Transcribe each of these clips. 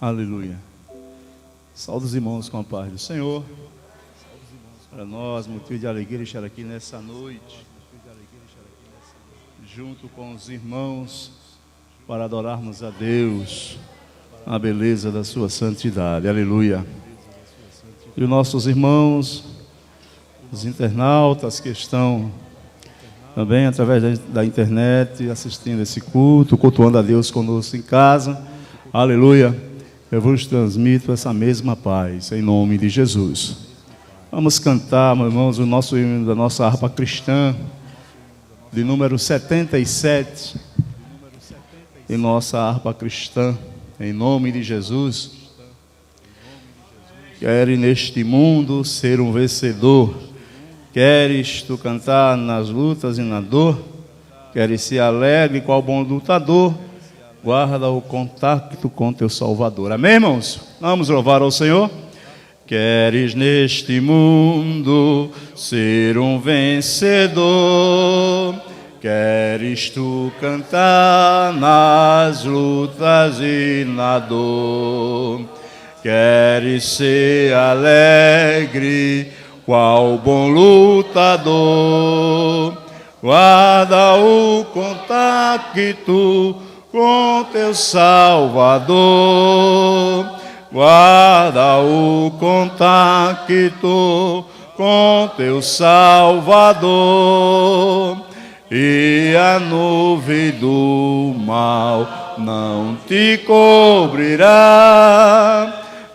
Aleluia. Saúde os irmãos com a paz do Senhor. Para nós, motivo de alegria estar aqui nessa noite, junto com os irmãos, para adorarmos a Deus, a beleza da sua santidade. Aleluia. E os nossos irmãos, os internautas que estão também através da internet assistindo esse culto, cultuando a Deus conosco em casa. Aleluia. Eu vos transmito essa mesma paz, em nome de Jesus. Vamos cantar, meus irmãos, o nosso hino da nossa harpa cristã, de número 77, em nossa harpa cristã, em nome de Jesus. Queres neste mundo ser um vencedor, queres tu cantar nas lutas e na dor, queres ser alegre qual bom lutador, guarda o contato com teu Salvador. Amém, irmãos? Vamos louvar ao Senhor. Queres neste mundo ser um vencedor, queres tu cantar nas lutas e na dor, queres ser alegre qual bom lutador, guarda o contacto com teu Salvador, guarda o contacto com teu Salvador, e a nuvem do mal não te cobrirá,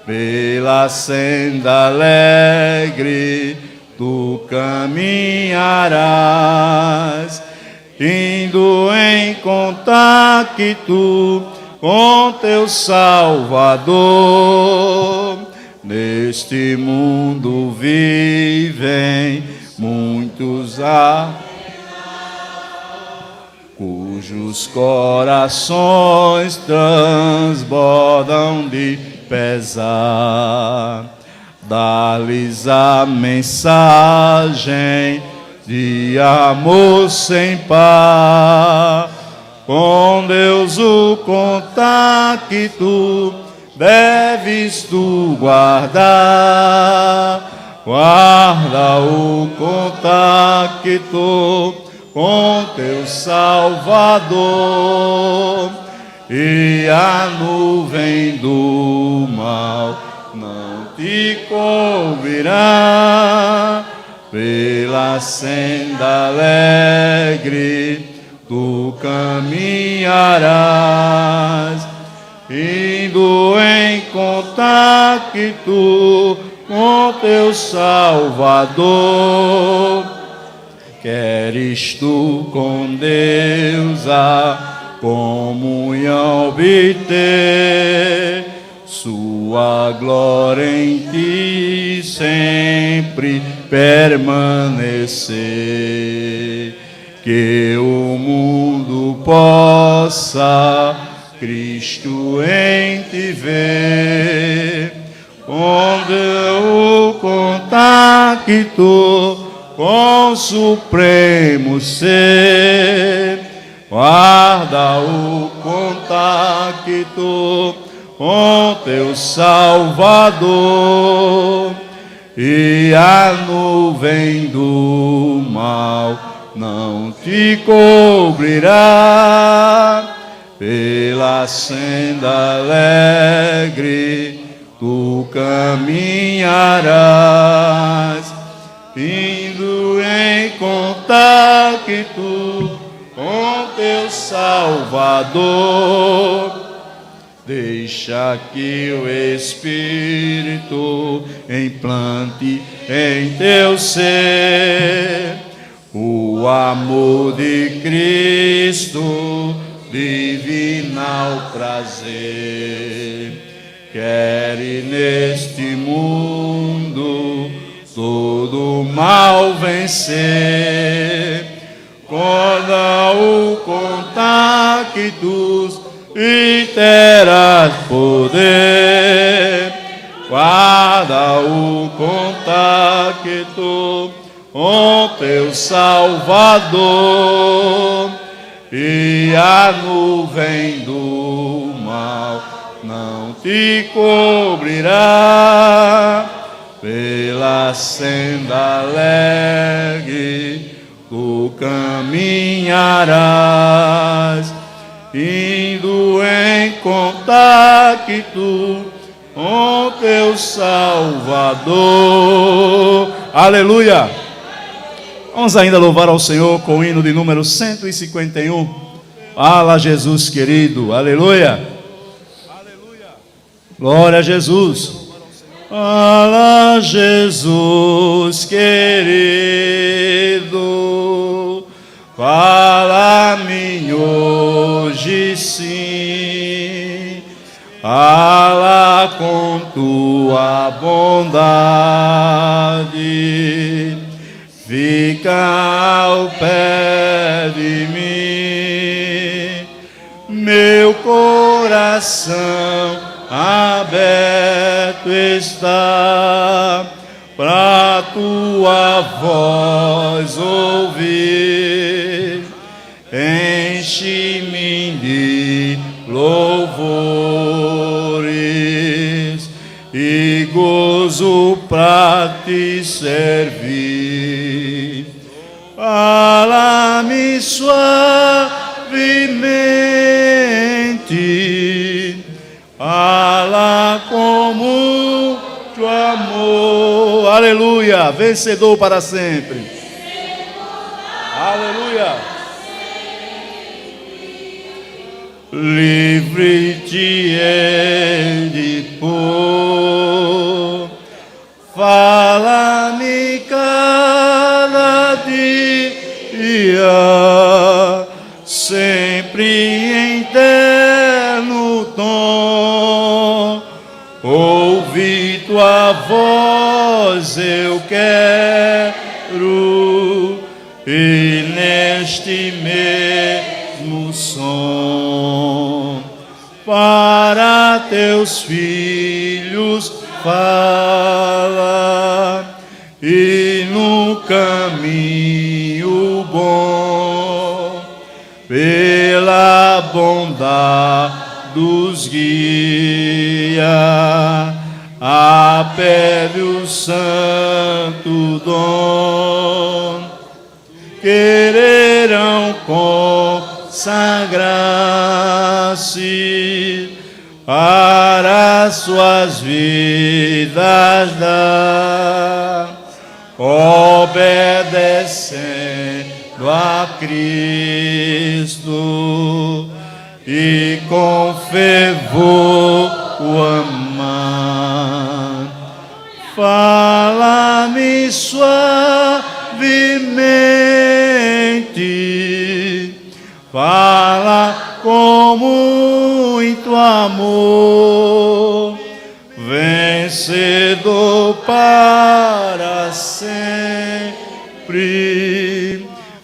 pela senda alegre tu caminharás, indo em contacto com teu Salvador. Neste mundo vivem muitos cujos corações transbordam de pesar. Dá-lhes a mensagem de amor sem par. Com Deus o contacto deves tu guardar. Guarda o contacto com teu Salvador, e a nuvem do mal não te cobrirá, pela senda alegre tu caminharás, indo em contacto com teu Salvador. Queres tu com Deus a comunhão obter, sua glória em ti sempre permanecer, que o mundo possa Cristo em ti ver, onde o contacto com supremo ser, guarda o contacto com teu Salvador, e a nuvem do mal não te cobrirá, pela senda alegre tu caminharás, indo em contacto com teu Salvador. Deixa que o Espírito implante em teu ser o amor de Cristo, divinal prazer. Queres neste mundo todo mal vencer, guarda o contacto e terás poder. Guarda o contacto com teu Salvador, e a nuvem do mal não te cobrirá, pela senda alegre tu caminharás, indo em contacto com teu Salvador. Aleluia! Vamos ainda louvar ao Senhor com o hino de número 151. Fala, Jesus querido. Aleluia! Glória a Jesus. Fala, Jesus querido, fala-me hoje sim, fala com tua bondade, fica ao pé de mim, meu coração aberto está pra tua voz ouvir, enche-me de louvores e gozo pra te servir. Fala-me suavemente, fala com muito amor. Aleluia, vencedor para sempre. Aleluia. Livre te hei de pôr, fala-me cada dia, sempre em terno tom. Ouvi tua voz eu quero, e neste mesmo som para teus filhos fala, e no caminho bom pela bondade dos guia, a pé do santo dom, quererão consagrar-se para suas vidas dar, obedecendo a Cristo e com fervor o amar. Fala-me suavemente, fala com muito amor, vencedor para sempre,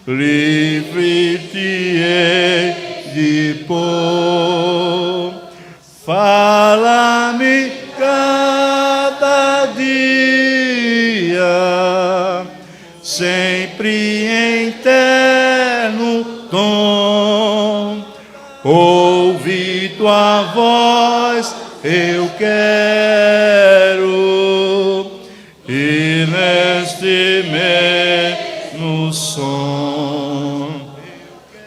livre te hei de pôr, fala-me cada dia, sempre em terno tom. Ouvi tua voz eu quero, e neste mesmo som,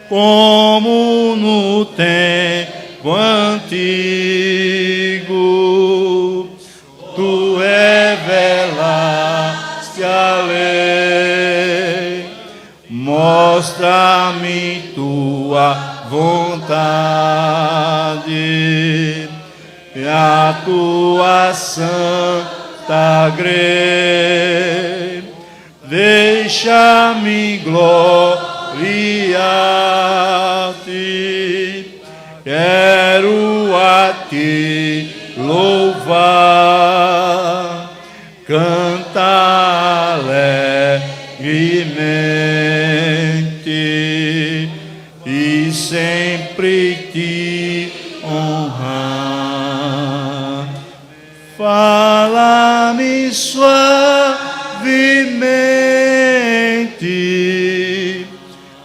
como no tempo antigo, tu revelaste a lei, mostra-me tua vontade e a tua santa grei, deixa-me gloriar-te, quero a ti louvar, canta alegremente e sempre te honrar. Fala-me suavemente,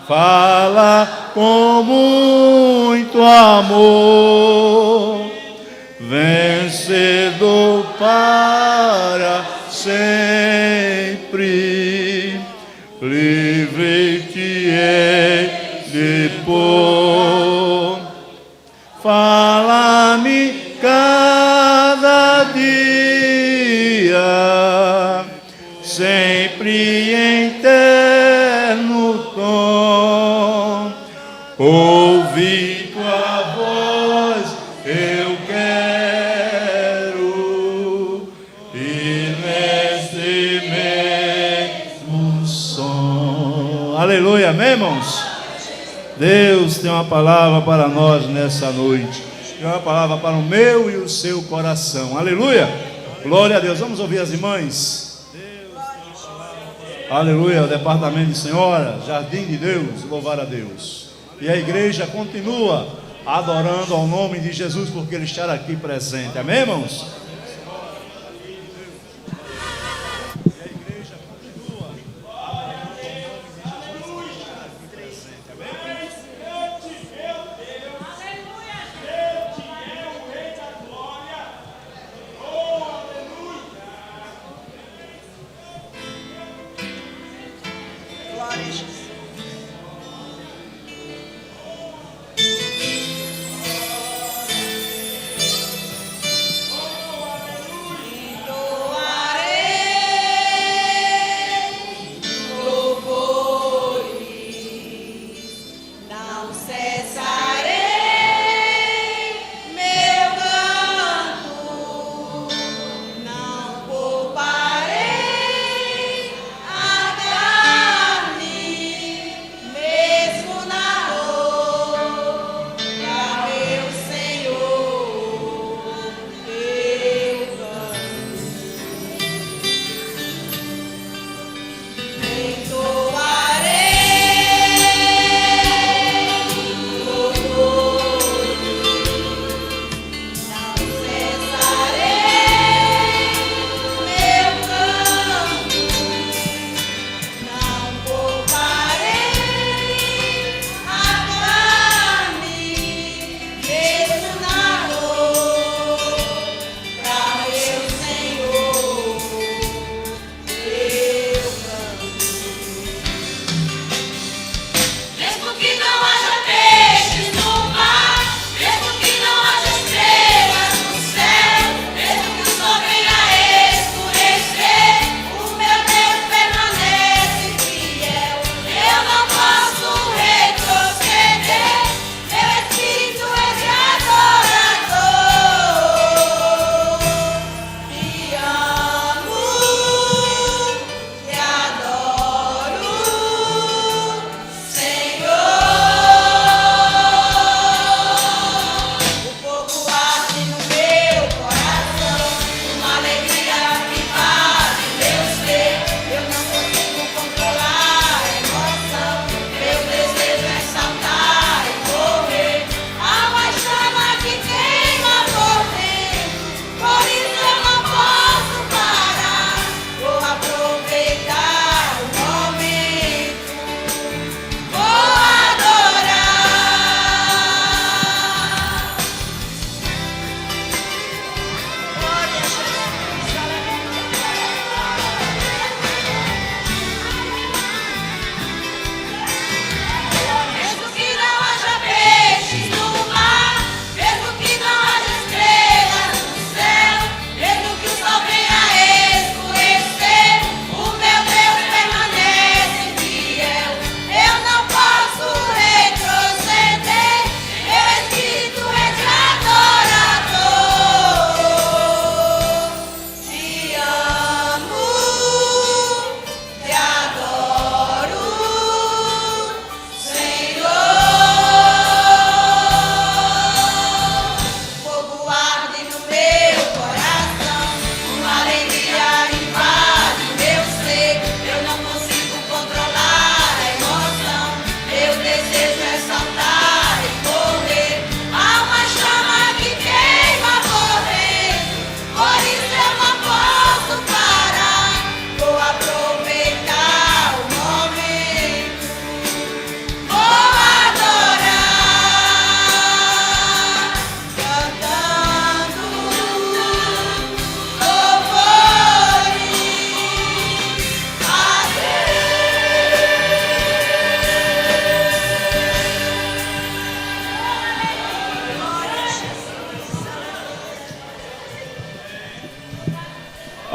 fala com muito amor, vem para sempre. Livre te hei de pôr. Fala-me cada dia, sempre em terno tom. Ouvi tua voz, eu quero, e neste mesmo som. Aleluia, amém, irmãos? Deus tem uma palavra para nós nessa noite. Tem uma palavra para o meu e o seu coração. Aleluia. Glória a Deus. Vamos ouvir as irmãs. Aleluia. O departamento de senhora, Jardim de Deus. Louvar a Deus. E a igreja continua adorando ao nome de Jesus, porque Ele está aqui presente. Amém, irmãos?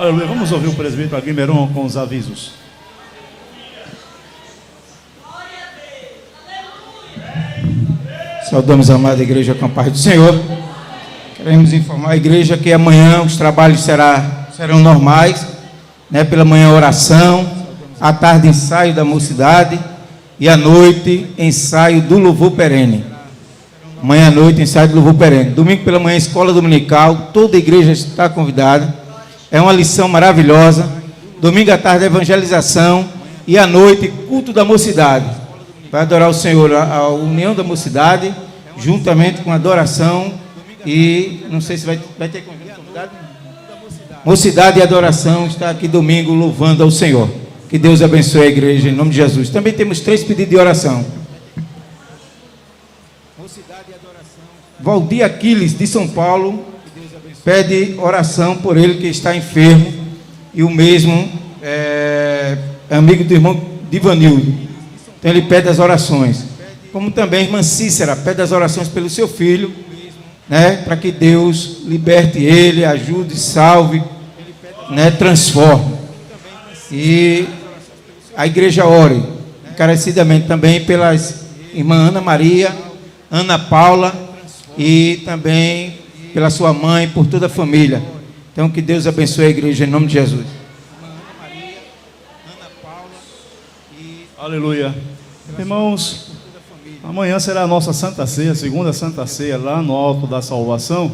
Aleluia. Vamos ouvir o presbítero Aguimeron com os avisos. Saudamos a amada igreja com a paz do Senhor. Queremos informar a igreja que amanhã os trabalhos serão normais, né? Pela manhã oração, à tarde ensaio da mocidade e à noite ensaio do louvor perene. Amanhã à noite ensaio do louvor perene. Domingo pela manhã escola dominical, toda a igreja está convidada. É uma lição maravilhosa. Domingo à tarde evangelização e à noite culto da mocidade. Vai adorar o Senhor, a união da mocidade, juntamente com a adoração e não sei se vai ter convidado. Mocidade e adoração está aqui domingo louvando ao Senhor. Que Deus abençoe a igreja em nome de Jesus. Também temos 3 pedidos de oração. Mocidade e adoração. Valdir Aquiles de São Paulo pede oração por ele que está enfermo e o mesmo é amigo do irmão Divanildo. Então ele pede as orações, como também a irmã Cícera pede as orações pelo seu filho, né, para que Deus liberte ele, ajude, salve, né, transforme. E a igreja ore encarecidamente também pelas irmã Ana Maria, Ana Paula e também pela sua mãe, por toda a família. Então que Deus abençoe a igreja em nome de Jesus. Aleluia. Irmãos, amanhã será a nossa Santa Ceia, segunda Santa Ceia, lá no Alto da Salvação.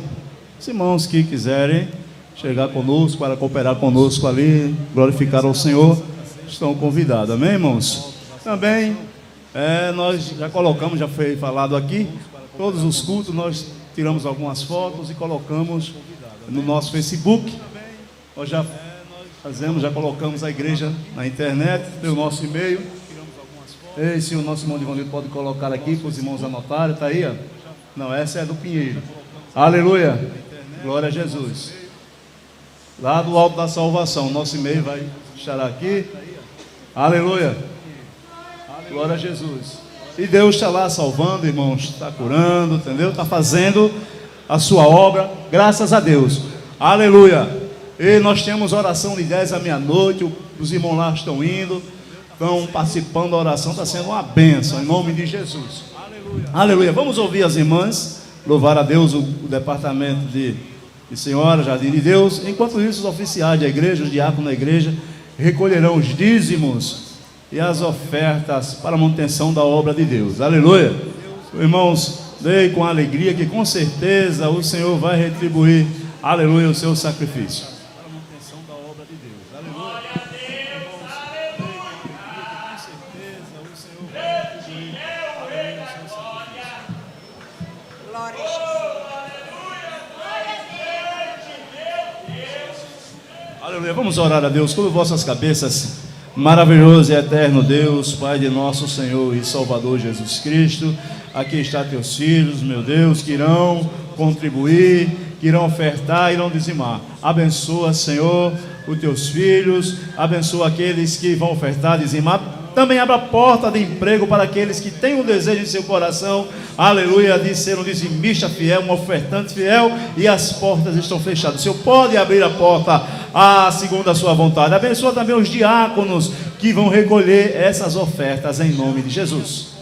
Os irmãos que quiserem chegar conosco, para cooperar conosco ali, glorificar ao Senhor, estão convidados, amém, irmãos? Também, nós já colocamos, já foi falado aqui, todos os cultos, nós tiramos algumas fotos e colocamos no nosso Facebook. Nós já fazemos, já colocamos a igreja na internet, tem o nosso e-mail. Se o nosso irmão Divanildo pode colocar aqui para os irmãos anotarem, está aí, ó. Não, essa é do Pinheiro. Aleluia, glória a Jesus. Lá do Alto da Salvação, nosso e-mail vai estar aqui. Aleluia, glória a Jesus. E Deus está lá salvando, irmãos, está curando, entendeu? Está fazendo a sua obra, graças a Deus. Aleluia. E nós temos oração de 10 à meia-noite, os irmãos lá estão indo, estão participando da oração, está sendo uma bênção, em nome de Jesus. Aleluia. Aleluia. Vamos ouvir as irmãs, louvar a Deus, o departamento de Senhora, Jardim de Deus. Enquanto isso, os oficiais da igreja, os diáconos da igreja, recolherão os dízimos e as ofertas para a manutenção da obra de Deus. Aleluia. Irmãos, dei com alegria que com certeza o Senhor vai retribuir, aleluia, o seu sacrifício. Aleluia. Vamos orar a Deus com vossas cabeças. Maravilhoso e eterno Deus, Pai de nosso Senhor e Salvador Jesus Cristo, aqui está teus filhos, meu Deus, que irão contribuir, que irão ofertar, irão dizimar. Abençoa, Senhor, os teus filhos, abençoa aqueles que vão ofertar, dizimar. Também abra a porta de emprego para aqueles que têm um desejo em seu coração, aleluia, de ser um dizimista fiel, um ofertante fiel, e as portas estão fechadas. O Senhor pode abrir a porta segundo a sua vontade. Abençoa também os diáconos que vão recolher essas ofertas em nome de Jesus.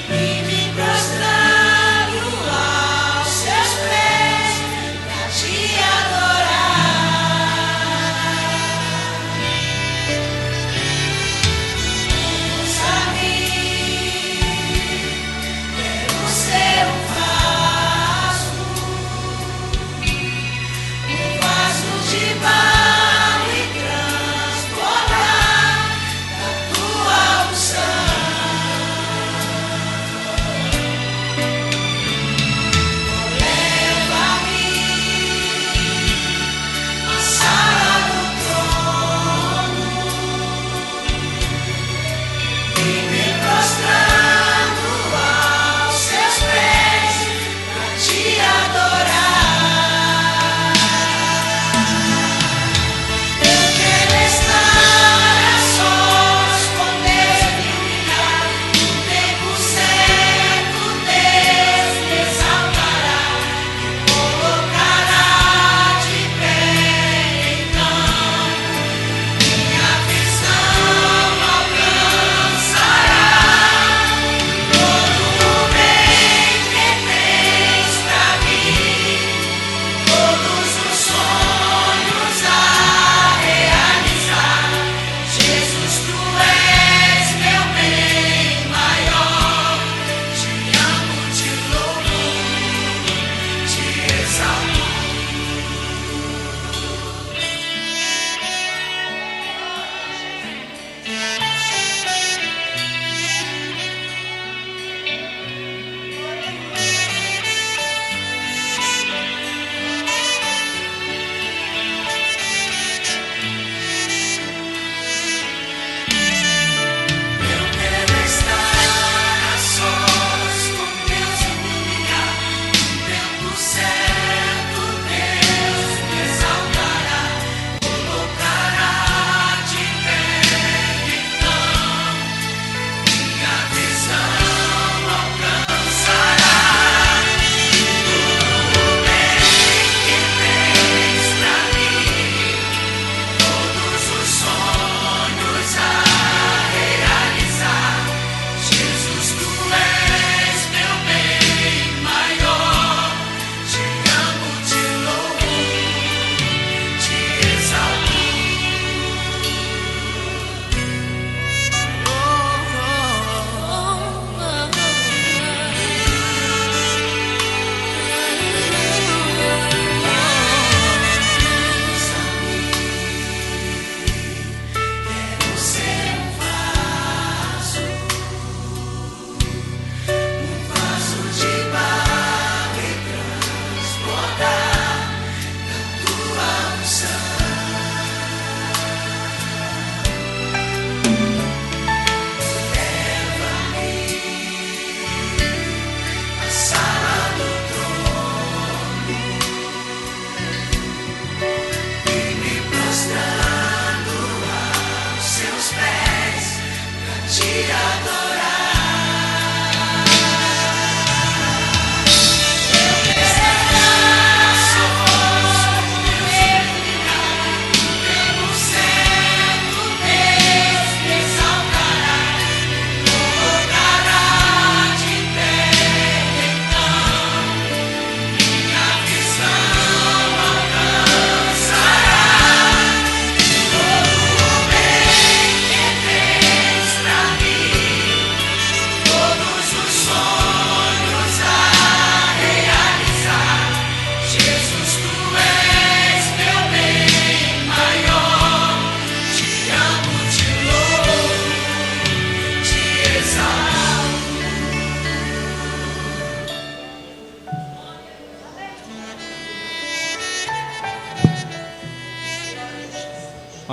Me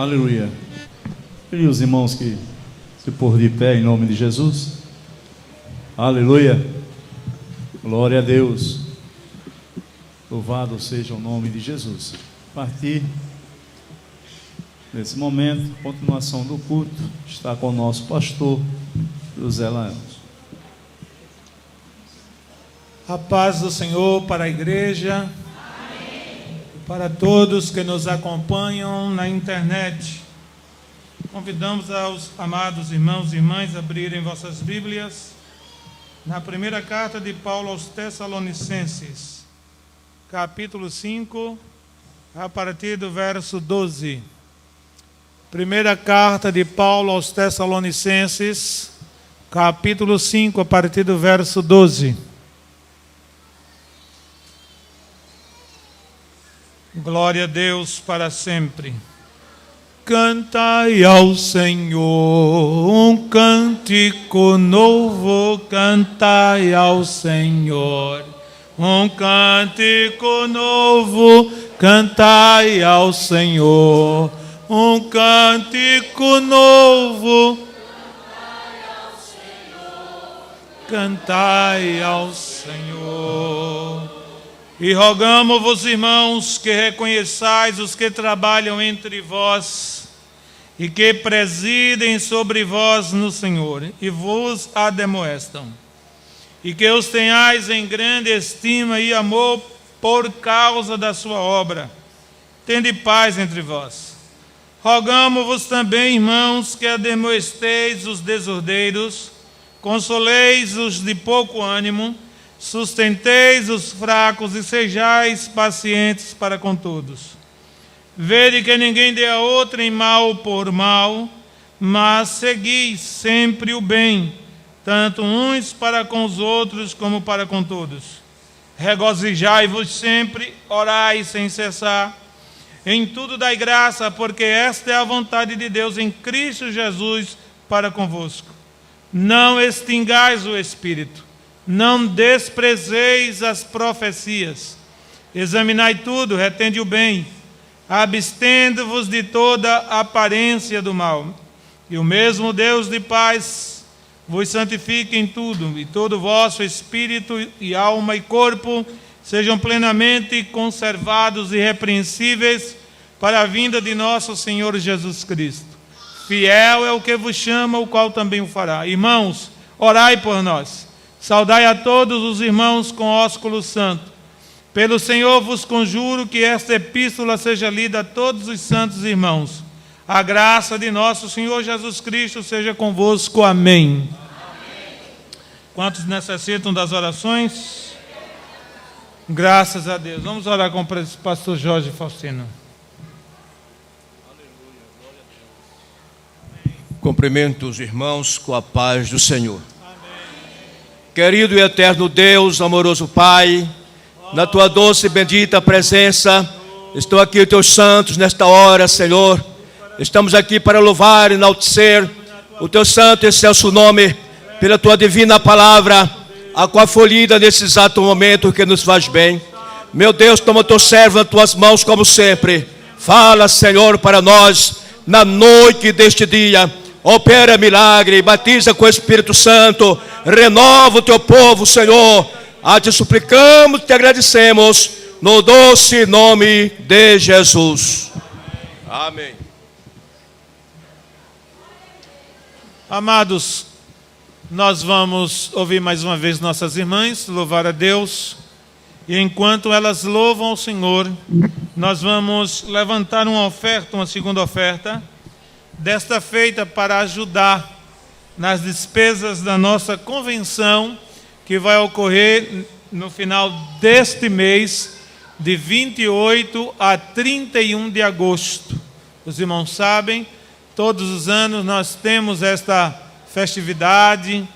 Aleluia. E os irmãos que se pôr de pé em nome de Jesus. Aleluia. Glória a Deus. Louvado seja o nome de Jesus. A partir desse momento, continuação do culto, está com o nosso pastor José Laels. A paz do Senhor para a igreja. Amém. E para todos que nos acompanham na internet. Convidamos aos amados irmãos e irmãs a abrirem vossas Bíblias na primeira carta de Paulo aos Tessalonicenses, capítulo 5, a partir do verso 12. Primeira carta de Paulo aos Tessalonicenses, capítulo 5, a partir do verso 12. Glória a Deus para sempre. Cantai ao Senhor um cântico novo, cantai ao Senhor um cântico novo, cantai ao Senhor um cântico novo, cantai ao Senhor. E rogamo-vos, irmãos, que reconheçais os que trabalham entre vós e que presidem sobre vós no Senhor e vos ademoestam, e que os tenhais em grande estima e amor por causa da sua obra. Tende paz entre vós. Rogamo-vos também, irmãos, que ademoesteis os desordeiros, consoleis os de pouco ânimo, sustenteis os fracos e sejais pacientes para com todos. Vede que ninguém dê a outrem mal por mal, mas segui sempre o bem, tanto uns para com os outros como para com todos. Regozijai-vos sempre, orai sem cessar. Em tudo dai graça, porque esta é a vontade de Deus em Cristo Jesus para convosco. Não extingais o Espírito. Não desprezeis as profecias. Examinai tudo, retende o bem. Abstendo-vos de toda aparência do mal. E o mesmo Deus de paz vos santifique em tudo, e todo o vosso espírito e alma e corpo sejam plenamente conservados e irrepreensíveis para a vinda de nosso Senhor Jesus Cristo. Fiel é o que vos chama, o qual também o fará. Irmãos, orai por nós. Saudai a todos os irmãos com ósculo santo. Pelo Senhor vos conjuro que esta epístola seja lida a todos os santos irmãos. A graça de nosso Senhor Jesus Cristo seja convosco. Amém. Amém. Quantos necessitam das orações? Graças a Deus. Vamos orar com o pastor Jorge Faustino. Cumprimento os irmãos com a paz do Senhor. Querido e eterno Deus, amoroso Pai, na Tua doce e bendita presença, estão aqui os Teus santos nesta hora, Senhor. Estamos aqui para louvar e enaltecer o Teu santo e excelso nome, pela Tua divina palavra, a qual foi lida nesse exato momento que nos faz bem. Meu Deus, toma o Teu servo nas Tuas mãos como sempre. Fala, Senhor, para nós, na noite deste dia. Opera milagre, batiza com o Espírito Santo, renova o Teu povo, Senhor. Te suplicamos, te agradecemos, no doce nome de Jesus. Amém. Amados, nós vamos ouvir mais uma vez nossas irmãs, louvar a Deus. E enquanto elas louvam ao Senhor, nós vamos levantar uma oferta, uma segunda oferta, desta feita para ajudar nas despesas da nossa convenção, que vai ocorrer no final deste mês, de 28 a 31 de agosto. Os irmãos sabem, todos os anos nós temos esta festividade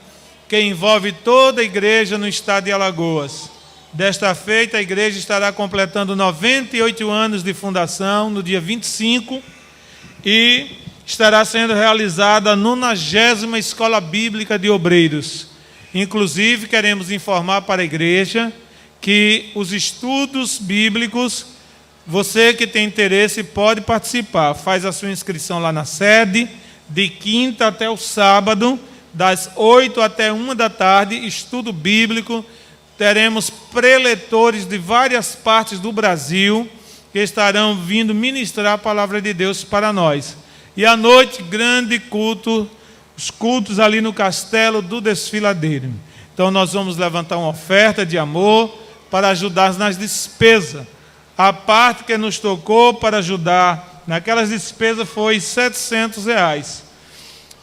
que envolve toda a igreja no estado de Alagoas. Desta feita, a igreja estará completando 98 anos de fundação, no dia 25, e estará sendo realizada a 90ª Escola Bíblica de Obreiros. Inclusive, queremos informar para a igreja que os estudos bíblicos Você que tem interesse pode participar. Faz a sua inscrição lá na sede, de quinta até o sábado, das 8 até 1 da tarde, estudo bíblico. Teremos preletores de várias partes do Brasil que estarão vindo ministrar a palavra de Deus para nós. E à noite, grande culto, os cultos ali no Castelo do Desfiladeiro. Então nós vamos levantar uma oferta de amor para ajudar nas despesas. A parte que nos tocou para ajudar naquelas despesas foi R$700.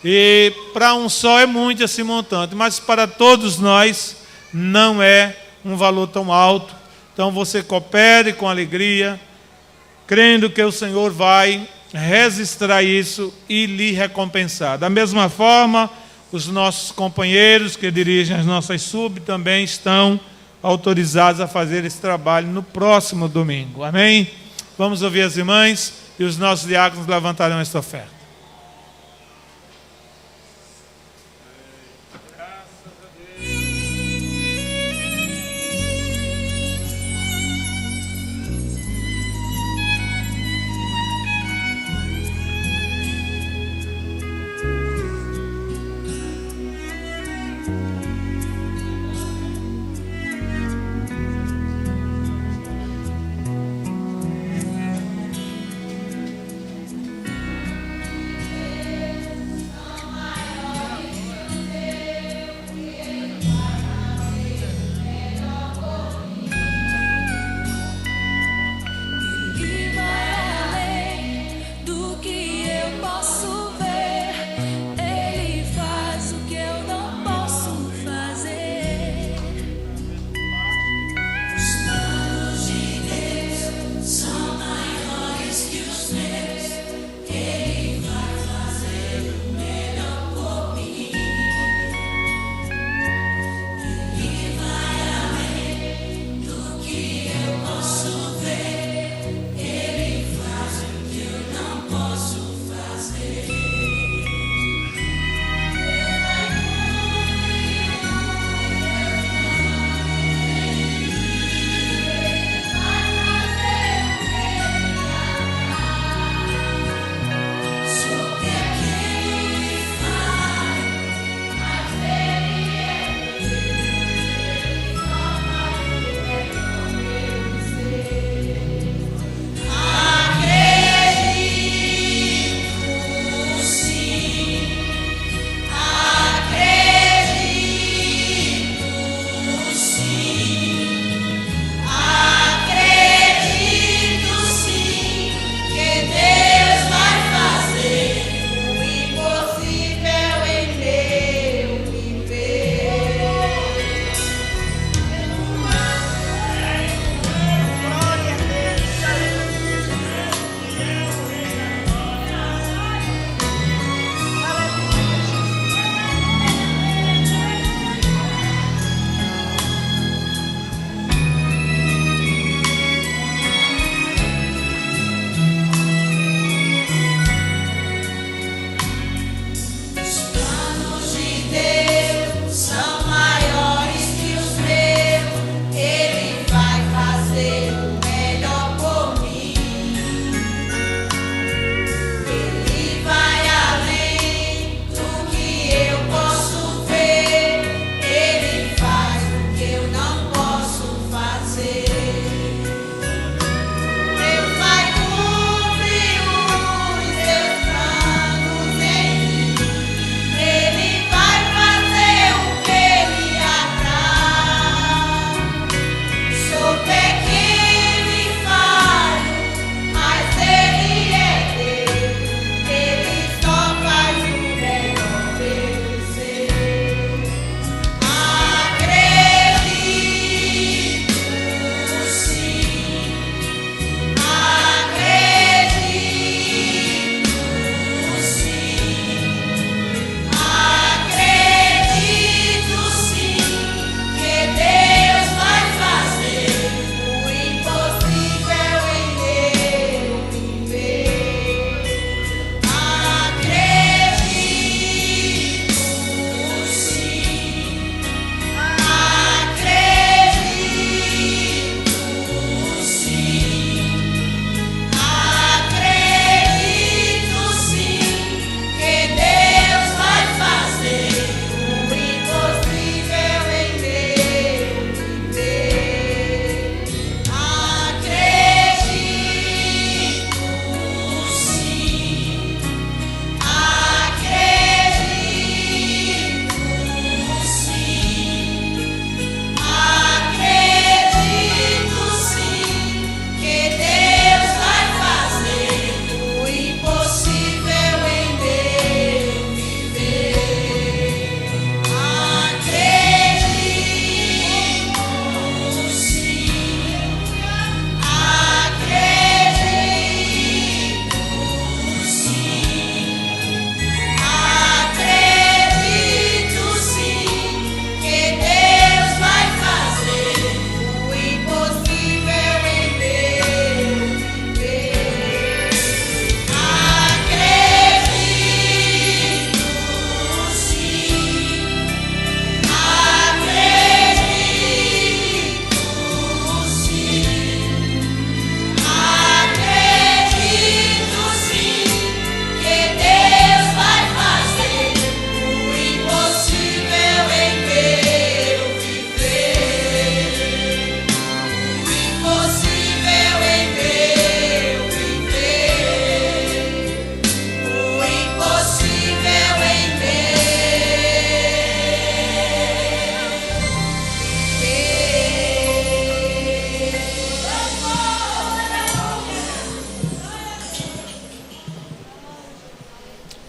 E para um só é muito esse montante, mas para todos nós não é um valor tão alto. Então você coopere com alegria, crendo que o Senhor vai registrar isso e lhe recompensar. Da mesma forma, os nossos companheiros que dirigem as nossas sub também estão autorizados a fazer esse trabalho no próximo domingo. Amém? Vamos ouvir as irmãs e os nossos diáconos levantarão esta oferta.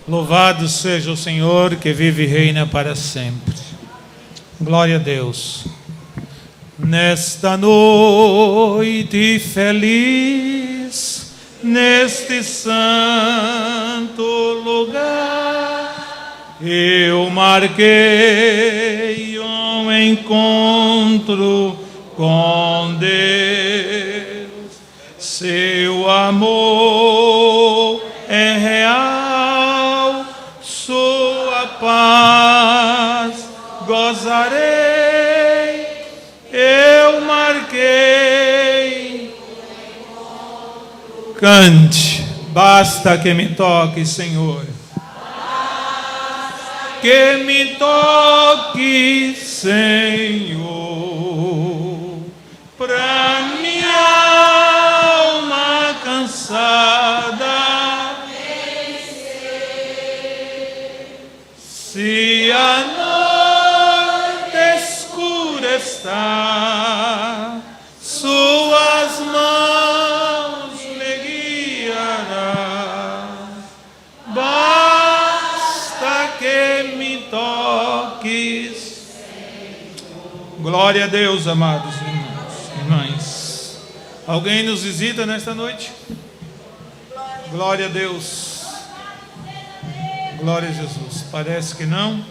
Louvado seja o Senhor que vive e reina para sempre. Glória a Deus. Nesta noite feliz, neste santo lugar, eu marquei um encontro com Deus. Seu amor é real, sua paz gozarei. Eu marquei. Cante, basta que me toque, Senhor. Que me toque, Senhor, pra minha alma cansada. Se a noite escura está, suas mãos me guiarão. Basta que me toques. Glória a Deus, amados irmãos, irmãs. Alguém nos visita nesta noite? Glória a Deus. Glória a Jesus. Parece que não.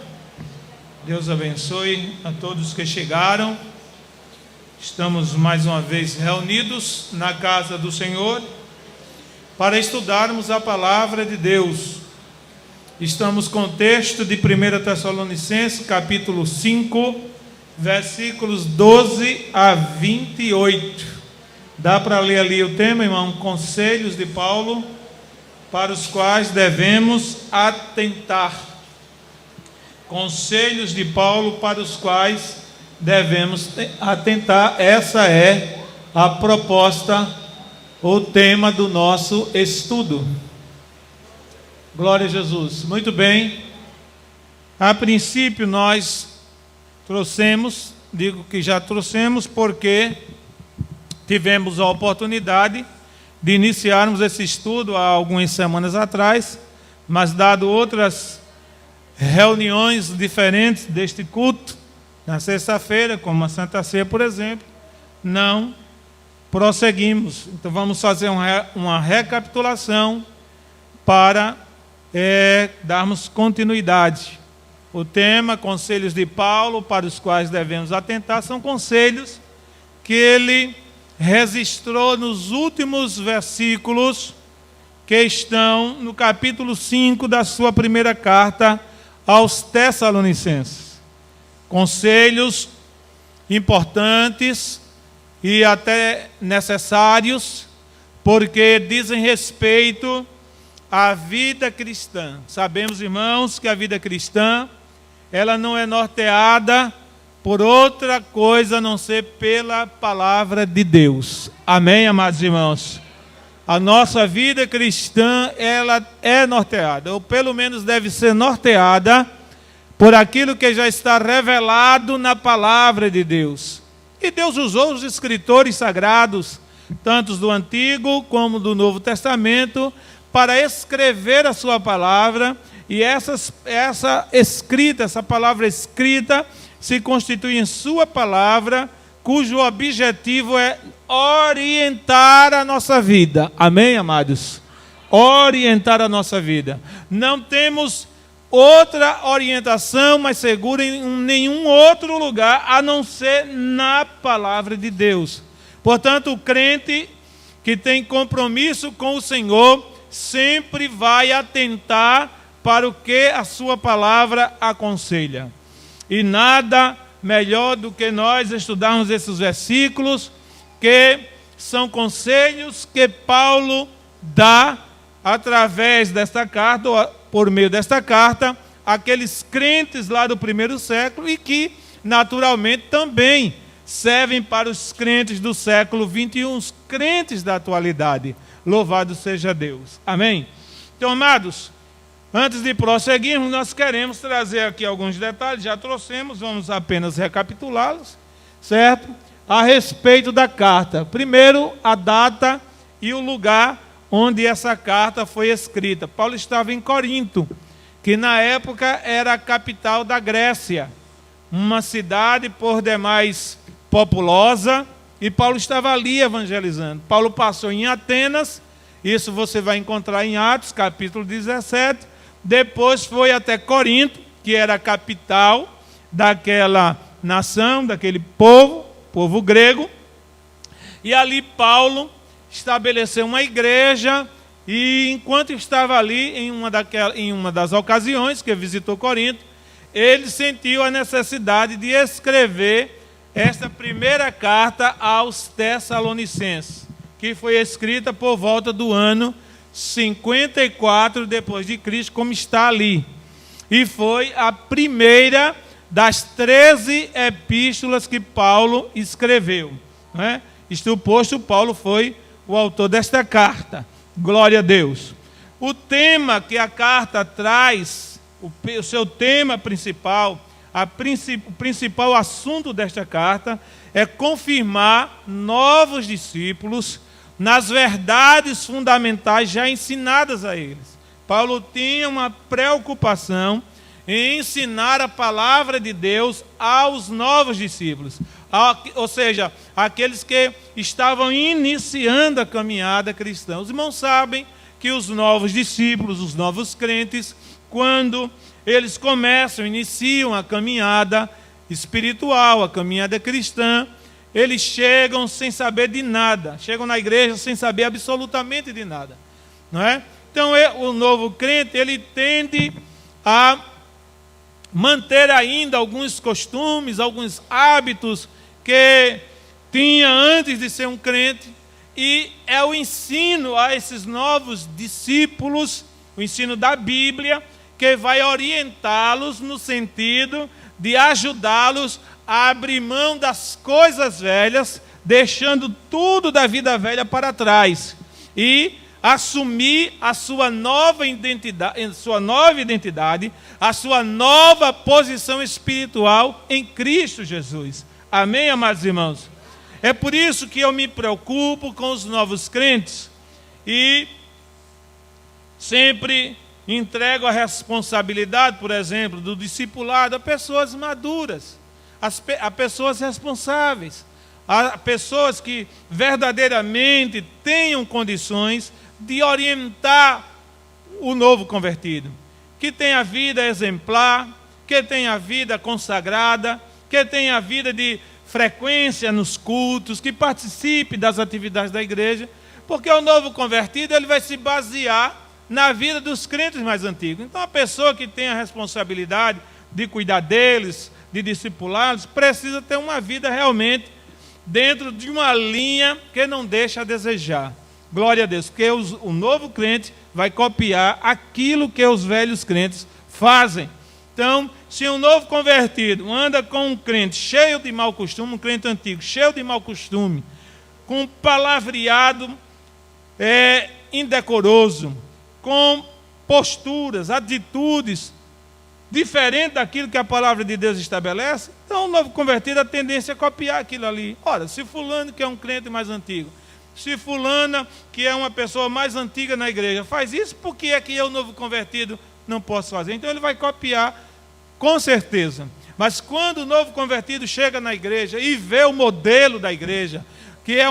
Deus abençoe a todos que chegaram. Estamos mais uma vez reunidos na casa do Senhor para estudarmos a palavra de Deus. Estamos com o texto de 1 Tessalonicenses, capítulo 5, versículos 12 a 28. Dá para ler ali o tema, irmão? Conselhos de Paulo para os quais devemos atentar. Conselhos de Paulo para os quais devemos atentar. Essa é a proposta, o tema do nosso estudo. Glória a Jesus. Muito bem. A princípio nós trouxemos, digo que já trouxemos porque tivemos a oportunidade de iniciarmos esse estudo há algumas semanas atrás, mas dado outras reuniões diferentes deste culto, na sexta-feira, como a Santa Ceia, por exemplo, não prosseguimos. Então vamos fazer uma recapitulação para darmos continuidade. O tema, conselhos de Paulo, para os quais devemos atentar, são conselhos que ele registrou nos últimos versículos que estão no capítulo 5 da sua primeira carta aos Tessalonicenses. Conselhos importantes e até necessários, porque dizem respeito à vida cristã. Sabemos, irmãos, que a vida cristã, ela não é norteada por outra coisa a não ser pela palavra de Deus. Amém, amados irmãos? A nossa vida cristã, ela é norteada, ou pelo menos deve ser norteada por aquilo que já está revelado na palavra de Deus. E Deus usou os escritores sagrados, tanto do Antigo como do Novo Testamento, para escrever a sua palavra, e essa palavra escrita, se constitui em sua palavra, cujo objetivo é orientar a nossa vida. Amém, amados? Orientar a nossa vida. Não temos outra orientação mais segura em nenhum outro lugar, a não ser na palavra de Deus. Portanto, o crente que tem compromisso com o Senhor, sempre vai atentar para o que a sua palavra aconselha. E nada melhor do que nós estudarmos esses versículos, que são conselhos que Paulo dá através desta carta, ou por meio desta carta, àqueles crentes lá do primeiro século, e que naturalmente também servem para os crentes do século 21, os crentes da atualidade. Louvado seja Deus. Amém? Então, amados, antes de prosseguirmos, nós queremos trazer aqui alguns detalhes, já trouxemos, vamos apenas recapitulá-los, certo? A respeito da carta. Primeiro, a data e o lugar onde essa carta foi escrita. Paulo estava em Corinto, que na época era a capital da Grécia, uma cidade por demais populosa, e Paulo estava ali evangelizando. Paulo passou em Atenas, isso você vai encontrar em Atos, capítulo 17, depois foi até Corinto, que era a capital daquela nação, daquele povo grego, e ali Paulo estabeleceu uma igreja, e enquanto estava ali, em uma das ocasiões que visitou Corinto, ele sentiu a necessidade de escrever esta primeira carta aos Tessalonicenses, que foi escrita por volta do ano 54 depois de Cristo, como está ali. E foi a primeira das 13 epístolas que Paulo escreveu, não é? Isto posto, Paulo foi o autor desta carta. Glória a Deus. O tema que a carta traz, o seu tema principal, o principal assunto desta carta é confirmar novos discípulos nas verdades fundamentais já ensinadas a eles. Paulo tinha uma preocupação em ensinar a palavra de Deus aos novos discípulos, ou seja, aqueles que estavam iniciando a caminhada cristã. Os irmãos sabem que os novos discípulos, os novos crentes, quando eles iniciam a caminhada espiritual, a caminhada cristã, eles chegam sem saber de nada, chegam na igreja sem saber absolutamente de nada, não é? Então, o novo crente, ele tende a manter ainda alguns costumes, alguns hábitos que tinha antes de ser um crente, e é o ensino a esses novos discípulos, o ensino da Bíblia, que vai orientá-los no sentido de ajudá-los a abrir mão das coisas velhas, deixando tudo da vida velha para trás, e assumir a sua nova identidade, a sua nova posição espiritual em Cristo Jesus. Amém, amados irmãos? É por isso que eu me preocupo com os novos crentes e sempre entrego a responsabilidade, por exemplo, do discipulado a pessoas maduras, a pessoas responsáveis, a pessoas que verdadeiramente tenham condições de orientar o novo convertido, que tenha vida exemplar, que tenha vida consagrada, que tenha vida de frequência nos cultos, que participe das atividades da igreja, porque o novo convertido ele vai se basear na vida dos crentes mais antigos. Então, a pessoa que tem a responsabilidade de cuidar deles, de discipulá-los, precisa ter uma vida realmente dentro de uma linha que não deixa a desejar. Glória a Deus, porque o novo crente vai copiar aquilo que os velhos crentes fazem. Então, se um novo convertido anda com um crente cheio de mau costume, um crente antigo cheio de mau costume, com palavreado indecoroso, com posturas, atitudes diferentes daquilo que a palavra de Deus estabelece, então o novo convertido, a tendência é copiar aquilo ali. Ora, se fulano que é um crente mais antigo, se fulana que é uma pessoa mais antiga na igreja faz isso, por que é que eu, novo convertido, não posso fazer? Então ele vai copiar, com certeza. Mas quando o novo convertido chega na igreja e vê o modelo da igreja, que é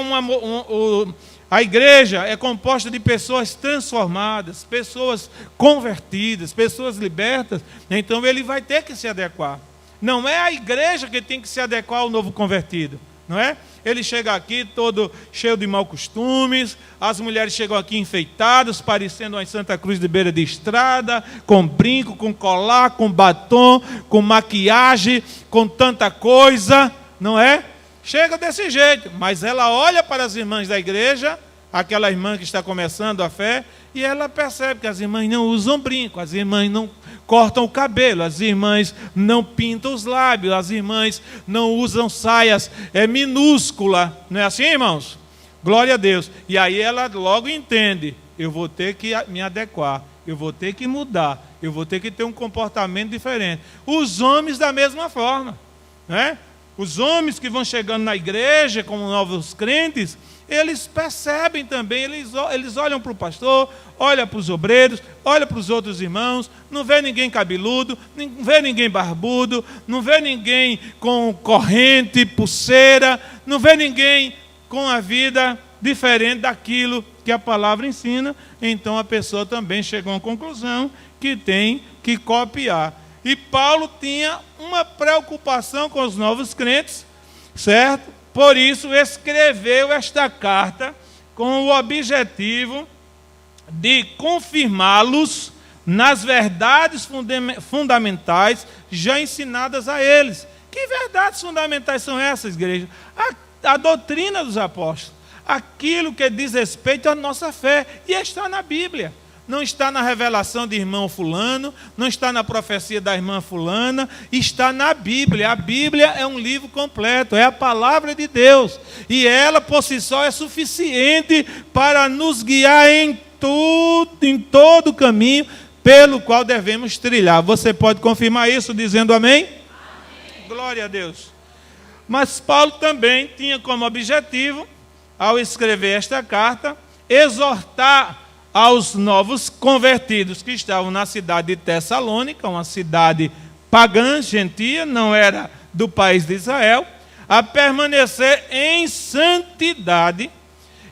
a igreja é composta de pessoas transformadas, pessoas convertidas, pessoas libertas, então ele vai ter que se adequar. Não é a igreja que tem que se adequar ao novo convertido, não é? Ele chega aqui todo cheio de maus costumes, as mulheres chegam aqui enfeitadas, parecendo uma Santa Cruz de beira de estrada, com brinco, com colar, com batom, com maquiagem, com tanta coisa, não é? Chega desse jeito, mas ela olha para as irmãs da igreja, aquela irmã que está começando a fé, e ela percebe que as irmãs não usam brinco, as irmãs não cortam o cabelo, as irmãs não pintam os lábios, as irmãs não usam saias minúsculas. Não é assim, irmãos? Glória a Deus. E aí ela logo entende, eu vou ter que me adequar, eu vou ter que mudar, eu vou ter que ter um comportamento diferente. Os homens da mesma forma, né? os homens que vão chegando na igreja como novos crentes, eles percebem também, eles olham para o pastor, olham para os obreiros, olham para os outros irmãos, não vê ninguém cabeludo, não vê ninguém barbudo, não vê ninguém com corrente, pulseira, não vê ninguém com a vida diferente daquilo que a palavra ensina. Então a pessoa também chegou a uma conclusão que tem que copiar. E Paulo tinha uma preocupação com os novos crentes, certo? Por isso escreveu esta carta com o objetivo de confirmá-los nas verdades fundamentais já ensinadas a eles. Que verdades fundamentais são essas, igreja? A doutrina dos apóstolos, aquilo que diz respeito à nossa fé, e está na Bíblia. Não está na revelação de irmão fulano, não está na profecia da irmã fulana, está na Bíblia. A Bíblia é um livro completo, é a palavra de Deus. E ela, por si só, é suficiente para nos guiar em todo o caminho pelo qual devemos trilhar. Você pode confirmar isso dizendo amém? Amém. Glória a Deus. Mas Paulo também tinha como objetivo, ao escrever esta carta, exortar aos novos convertidos que estavam na cidade de Tessalônica, uma cidade pagã, gentia, não era do país de Israel, a permanecer em santidade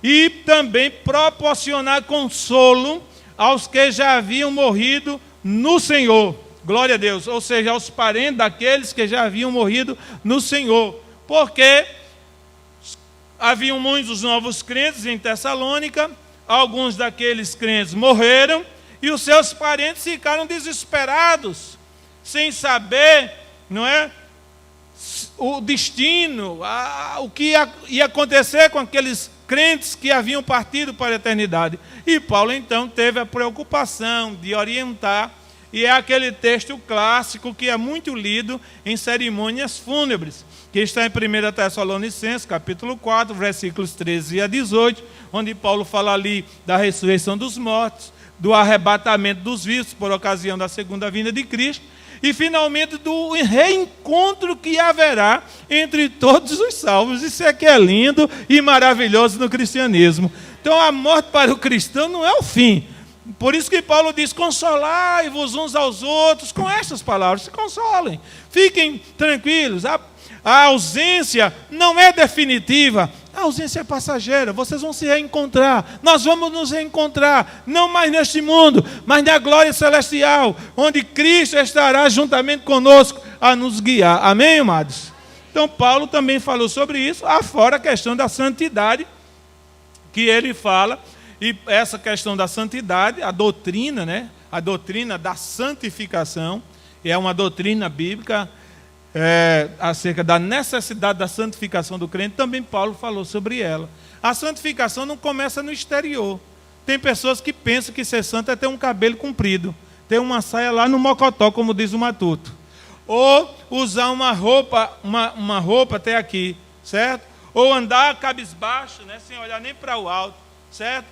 e também proporcionar consolo aos que já haviam morrido no Senhor. Glória a Deus. Ou seja, aos parentes daqueles que já haviam morrido no Senhor. Porque haviam muitos novos crentes em Tessalônica, alguns daqueles crentes morreram e os seus parentes ficaram desesperados, sem saber, não é, o destino, o que ia acontecer com aqueles crentes que haviam partido para a eternidade. E Paulo então teve a preocupação de orientar, e é aquele texto clássico que é muito lido em cerimônias fúnebres, que está em 1 Tessalonicenses, capítulo 4, versículos 13 a 18, onde Paulo fala ali da ressurreição dos mortos, do arrebatamento dos vivos por ocasião da segunda vinda de Cristo, e finalmente do reencontro que haverá entre todos os salvos. Isso é que é lindo e maravilhoso no cristianismo. Então a morte para o cristão não é o fim. Por isso que Paulo diz: consolai-vos uns aos outros. Com estas palavras, se consolem, fiquem tranquilos. A ausência não é definitiva, a ausência é passageira. Vocês vão se reencontrar, nós vamos nos reencontrar, não mais neste mundo, mas na glória celestial, onde Cristo estará juntamente conosco a nos guiar. Amém, amados? Então Paulo também falou sobre isso, afora a questão da santidade, que ele fala. E essa questão da santidade, a doutrina, né? A doutrina da santificação, é uma doutrina bíblica acerca da necessidade da santificação do crente. Também Paulo falou sobre ela. A santificação não começa no exterior. Tem pessoas que pensam que ser santo é ter um cabelo comprido, ter uma saia lá no mocotó, como diz o Matuto, ou usar uma roupa até aqui, certo? Ou andar cabisbaixo, né? Sem olhar nem para o alto, certo?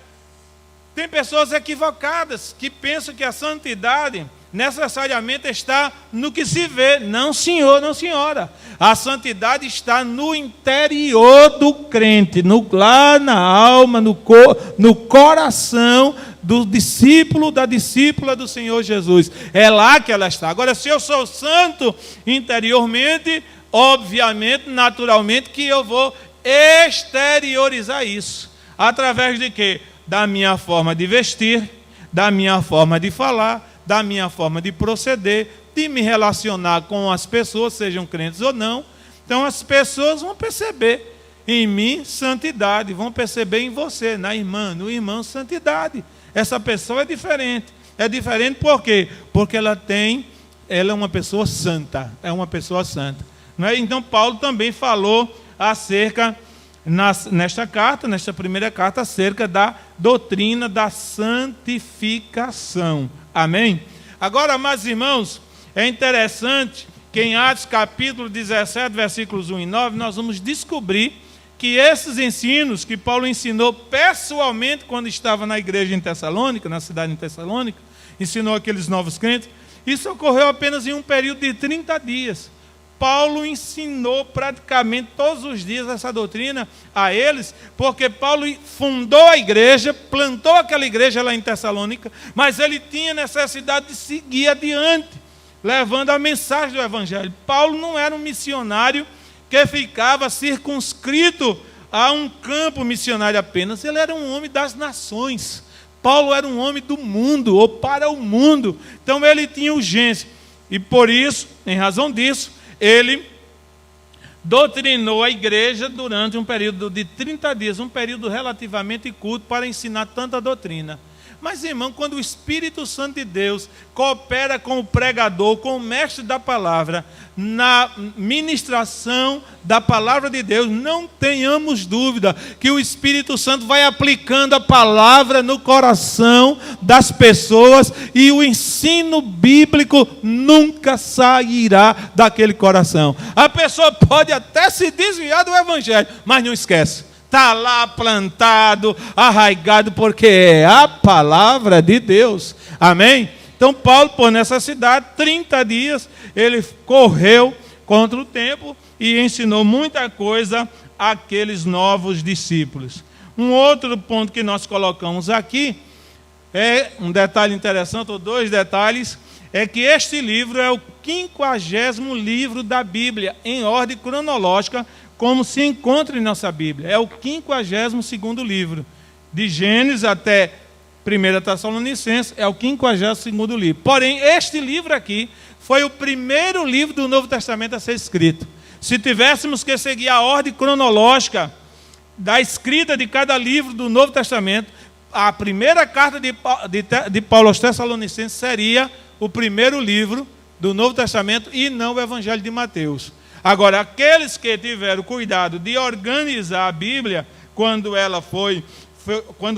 Tem pessoas equivocadas que pensam que a santidade necessariamente está no que se vê. Não, senhor, não, senhora. A santidade está no interior do crente, lá na alma, no coração do discípulo, da discípula do Senhor Jesus. É lá que ela está. Agora, se eu sou santo interiormente, obviamente, naturalmente, que eu vou exteriorizar isso. Através de quê? Da minha forma de vestir, da minha forma de falar, da minha forma de proceder, de me relacionar com as pessoas, sejam crentes ou não. Então as pessoas vão perceber em mim santidade, vão perceber em você, na irmã, no irmão, santidade. Essa pessoa é diferente. É diferente por quê? Porque ela é uma pessoa santa, é uma pessoa santa. Não é? Então Paulo também falou acerca, nesta primeira carta, acerca da doutrina da santificação. Amém? Agora, amados irmãos, é interessante que em Atos capítulo 17, versículos 1 e 9, nós vamos descobrir que esses ensinos que Paulo ensinou pessoalmente quando estava na igreja em Tessalônica, na cidade de Tessalônica, ensinou aqueles novos crentes, isso ocorreu apenas em um período de 30 dias. Paulo ensinou praticamente todos os dias essa doutrina a eles, porque Paulo fundou a igreja, plantou aquela igreja lá em Tessalônica, mas ele tinha necessidade de seguir adiante, levando a mensagem do Evangelho. Paulo não era um missionário que ficava circunscrito a um campo missionário apenas, ele era um homem das nações. Paulo era um homem do mundo, ou para o mundo, então ele tinha urgência, e por isso, em razão disso, ele doutrinou a igreja durante um período de 30 dias, um período relativamente curto para ensinar tanta doutrina. Mas, irmão, quando o Espírito Santo de Deus coopera com o pregador, com o mestre da palavra, na ministração da palavra de Deus, não tenhamos dúvida que o Espírito Santo vai aplicando a palavra no coração das pessoas e o ensino bíblico nunca sairá daquele coração. A pessoa pode até se desviar do Evangelho, mas não esquece. Está lá plantado, arraigado, porque é a palavra de Deus. Amém? Então Paulo, por necessidade, 30 dias, ele correu contra o tempo e ensinou muita coisa àqueles novos discípulos. Um outro ponto que nós colocamos aqui, é um detalhe interessante, ou dois detalhes, é que este livro é o 50º livro da Bíblia, em ordem cronológica, como se encontra em nossa Bíblia. É o 52º livro. De Gênesis até 1 Tessalonicenses, é o 52º livro. Porém, este livro aqui foi o primeiro livro do Novo Testamento a ser escrito. Se tivéssemos que seguir a ordem cronológica da escrita de cada livro do Novo Testamento, a primeira carta de Paulo aos Tessalonicenses seria o primeiro livro do Novo Testamento e não o Evangelho de Mateus. Agora, aqueles que tiveram cuidado de organizar a Bíblia, quando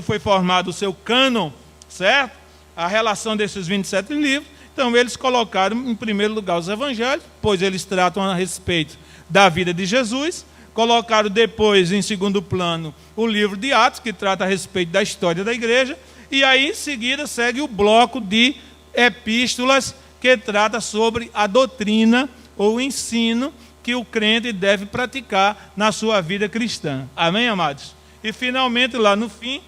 foi formado o seu cânon, certo? A relação desses 27 livros, então eles colocaram em primeiro lugar os evangelhos, pois eles tratam a respeito da vida de Jesus, colocaram depois em segundo plano o livro de Atos, que trata a respeito da história da igreja, e aí em seguida segue o bloco de epístolas, que trata sobre a doutrina ou o ensino que o crente deve praticar na sua vida cristã. Amém, amados? E finalmente, lá no fim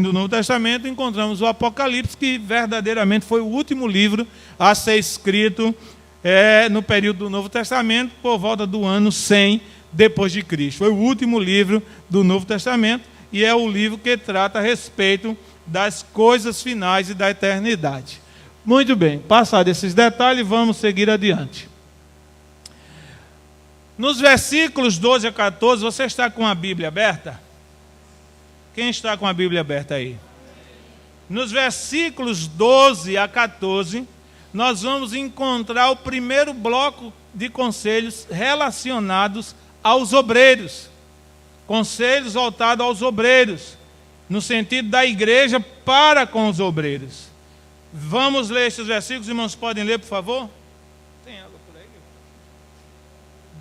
do Novo Testamento, encontramos o Apocalipse, que verdadeiramente foi o último livro a ser escrito no período do Novo Testamento, por volta do ano 100 depois de Cristo. Foi o último livro do Novo Testamento e é o livro que trata a respeito das coisas finais e da eternidade. Muito bem, passados esses detalhes, vamos seguir adiante. Nos versículos 12 a 14, você está com a Bíblia aberta? Quem está com a Bíblia aberta aí? Nos versículos 12 a 14, nós vamos encontrar o primeiro bloco de conselhos relacionados aos obreiros. Conselhos voltados aos obreiros, no sentido da igreja para com os obreiros. Vamos ler esses versículos, irmãos, podem ler, por favor?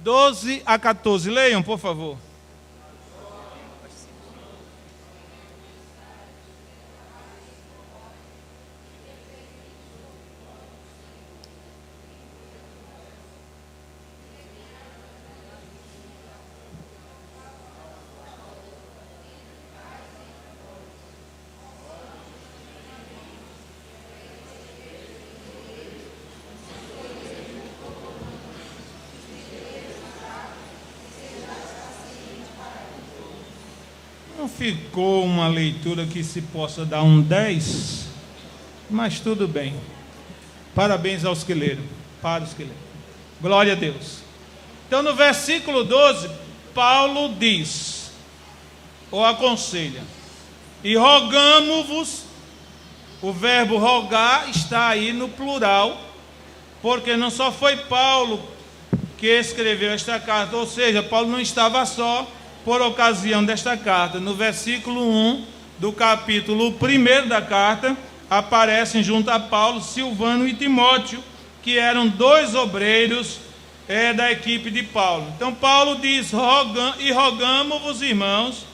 12 a 14, leiam, por favor. Não ficou uma leitura que se possa dar um 10, mas tudo bem. Parabéns aos que leram, para os que leram. Glória a Deus. Então, no versículo 12, Paulo diz, ou aconselha, e rogamo-vos, o verbo rogar está aí no plural, porque não só foi Paulo que escreveu esta carta, ou seja, Paulo não estava só por ocasião desta carta. No versículo 1 do capítulo 1 da carta, aparecem junto a Paulo, Silvano e Timóteo, que eram dois obreiros da equipe de Paulo. Então Paulo diz, e rogamo-vos, irmãos,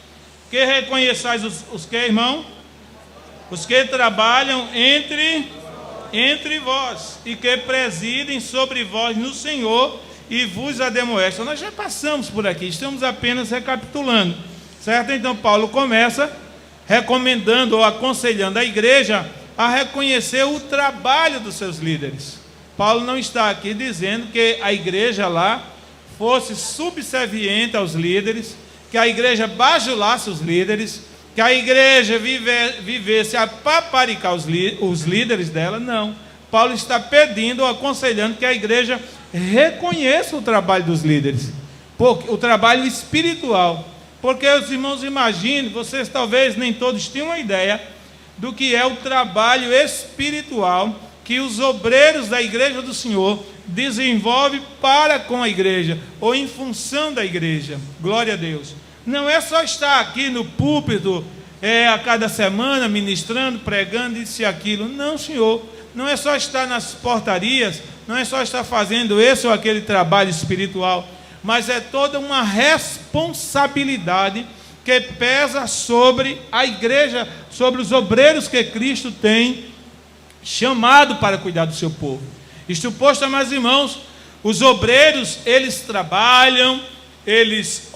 que reconheçais os que, irmão? Os que trabalham entre vós, e que presidem sobre vós no Senhor, e vos ademoestam. Nós já passamos por aqui, estamos apenas recapitulando, certo? Então Paulo começa recomendando ou aconselhando a igreja a reconhecer o trabalho dos seus líderes. Paulo não está aqui dizendo que a igreja lá fosse subserviente aos líderes, que a igreja bajulasse os líderes, que a igreja vivesse a paparicar os líderes dela. Não. Paulo está pedindo ou aconselhando que a igreja reconheça o trabalho dos líderes, o trabalho espiritual. Porque os irmãos imaginem, vocês talvez nem todos tenham uma ideia do que é o trabalho espiritual que os obreiros da igreja do Senhor desenvolvem para com a igreja, ou em função da igreja. Glória a Deus. Não é só estar aqui no púlpito a cada semana ministrando, pregando isso e aquilo. Não, Senhor. Não é só estar nas portarias, não é só estar fazendo esse ou aquele trabalho espiritual, mas é toda uma responsabilidade que pesa sobre a igreja, sobre os obreiros que Cristo tem chamado para cuidar do seu povo. Isto posto, meus irmãos, os obreiros, eles trabalham, eles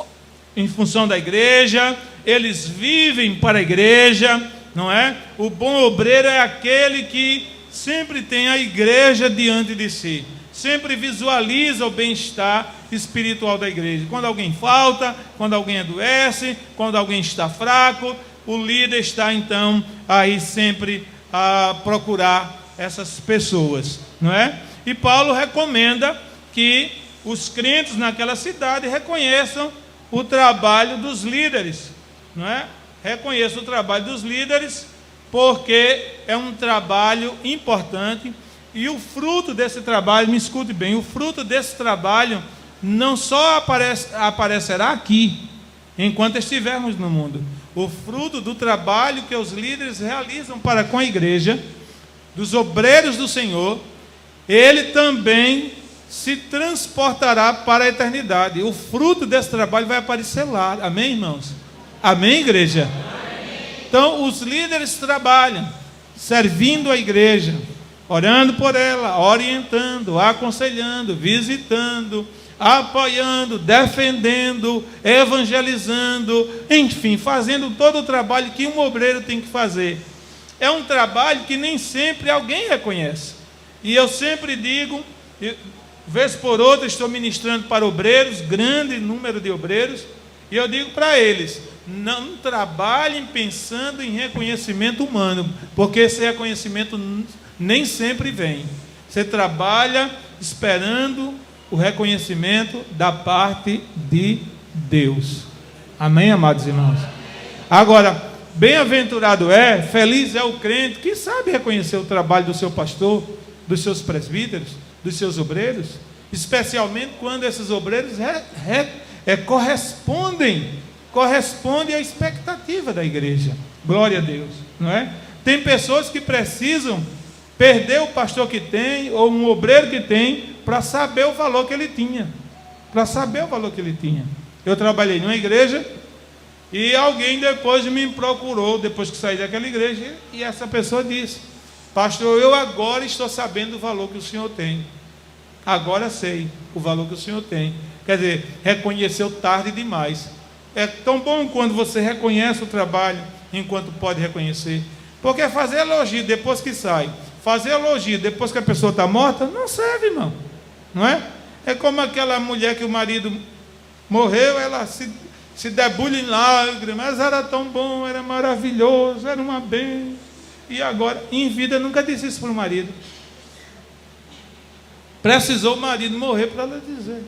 em função da igreja, eles vivem para a igreja, não é? O bom obreiro é aquele que sempre tem a igreja diante de si, sempre visualiza o bem-estar espiritual da igreja. Quando alguém falta, quando alguém adoece, quando alguém está fraco, o líder está então aí sempre a procurar essas pessoas, não é? E Paulo recomenda que os crentes naquela cidade reconheçam o trabalho dos líderes, não é? Reconheçam o trabalho dos líderes, porque é um trabalho importante, e o fruto desse trabalho, me escute bem, o fruto desse trabalho não só aparecerá aqui, enquanto estivermos no mundo. O fruto do trabalho que os líderes realizam para com a igreja, dos obreiros do Senhor, ele também se transportará para a eternidade. O fruto desse trabalho vai aparecer lá. Amém, irmãos? Amém, igreja? Então, os líderes trabalham, servindo a igreja, orando por ela, orientando, aconselhando, visitando, apoiando, defendendo, evangelizando, enfim, fazendo todo o trabalho que um obreiro tem que fazer. É um trabalho que nem sempre alguém reconhece. E eu sempre digo, vez por outra estou ministrando para obreiros, grande número de obreiros, e eu digo para eles: não trabalhem pensando em reconhecimento humano, porque esse reconhecimento nem sempre vem. Você trabalha esperando o reconhecimento da parte de Deus. Amém, amados irmãos? Agora, bem-aventurado feliz é o crente que sabe reconhecer o trabalho do seu pastor, dos seus presbíteros, dos seus obreiros, especialmente quando esses obreiros correspondem à expectativa da igreja. Glória a Deus, não é? Tem pessoas que precisam perder o pastor que tem, ou um obreiro que tem, para saber o valor que ele tinha. Eu trabalhei numa igreja, e alguém depois me procurou, depois que saí daquela igreja, e essa pessoa disse: pastor, eu agora estou sabendo o valor que o senhor tem. Agora sei o valor que o senhor tem. Quer dizer, reconheceu tarde demais. É tão bom quando você reconhece o trabalho enquanto pode reconhecer. Porque fazer elogio depois que sai, fazer elogio depois que a pessoa está morta, não serve, irmão. Não é? É como aquela mulher que o marido morreu, ela se debulha em lágrimas, mas era tão bom, era maravilhoso, era uma bênção. E agora, em vida, nunca disse isso para o marido. Precisou o marido morrer para ela dizer.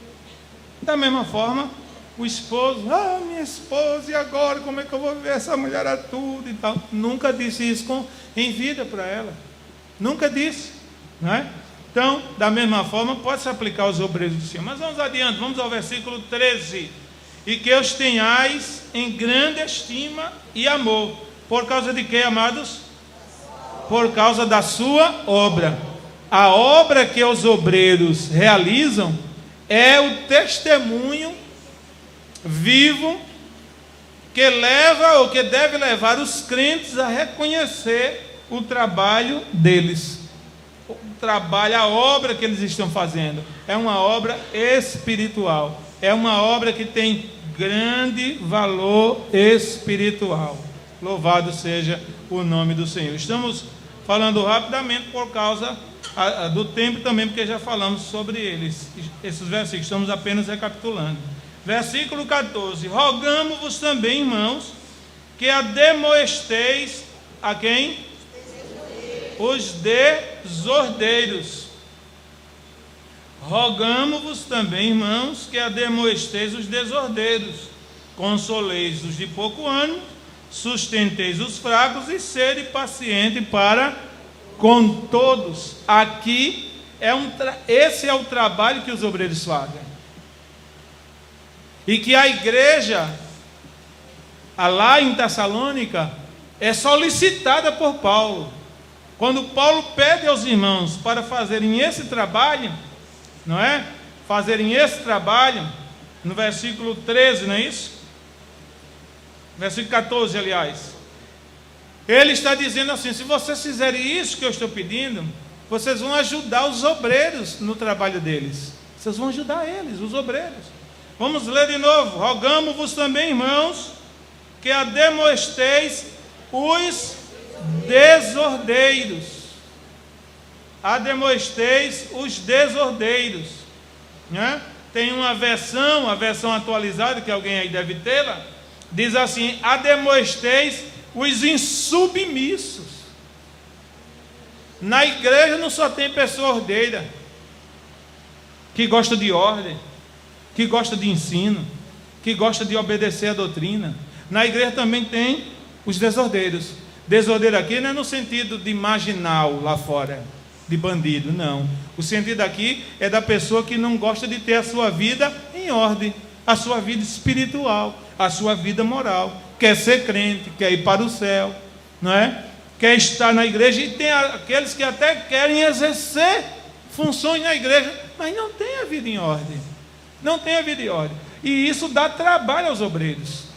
Da mesma forma, o esposo: minha esposa, e agora como é que eu vou ver essa mulher a tudo e tal. Nunca disse isso em vida para ela. Nunca disse, não é? Então, da mesma forma, pode se aplicar aos obreiros do Senhor. Mas vamos adiante, vamos ao versículo 13. E que os tenhais em grande estima e amor. Por causa de quê, amados? Por causa da sua obra. A obra que os obreiros realizam é o testemunho vivo que leva ou que deve levar os crentes a reconhecer o trabalho deles. o trabalho, a obra que eles estão fazendo é uma obra espiritual, é uma obra que tem grande valor espiritual. Louvado seja o nome do Senhor. Estamos falando rapidamente por causa do tempo também, porque já falamos sobre eles, esses versículos, estamos apenas recapitulando. Versículo 14: rogamo-vos também, irmãos, que ademoesteis a quem? Os desordeiros. Rogamo-vos também, irmãos, que ademoesteis os desordeiros, consoleis os de pouco ânimo, sustenteis os fracos e sede paciente para com todos. Aqui esse é o trabalho que os obreiros fazem, e que a igreja lá em Tessalônica é solicitada por Paulo. Quando Paulo pede aos irmãos para fazerem esse trabalho, não é? Fazerem esse trabalho, no versículo 13, não é isso? Versículo 14, aliás. Ele está dizendo assim: se vocês fizerem isso que eu estou pedindo, vocês vão ajudar os obreiros no trabalho deles. Vocês vão ajudar eles, os obreiros. Vamos ler de novo. Rogamo-vos também, irmãos, que ademoesteis os desordeiros. Ademoesteis os desordeiros, né? Tem uma versão, a versão atualizada, que alguém aí deve tê-la, diz assim: ademoesteis os insubmissos. Na igreja não só tem pessoa ordeira, que gosta de ordem, que gosta de ensino, que gosta de obedecer a doutrina. Na igreja também tem os desordeiros. Desordeiro aqui não é no sentido de marginal lá fora, de bandido, não. O sentido aqui é da pessoa que não gosta de ter a sua vida em ordem, a sua vida espiritual, a sua vida moral. Quer ser crente, quer ir para o céu, não é? Quer estar na igreja, e tem aqueles que até querem exercer funções na igreja, mas não tem a vida em ordem. Não tem a vida em ordem. E isso dá trabalho aos obreiros.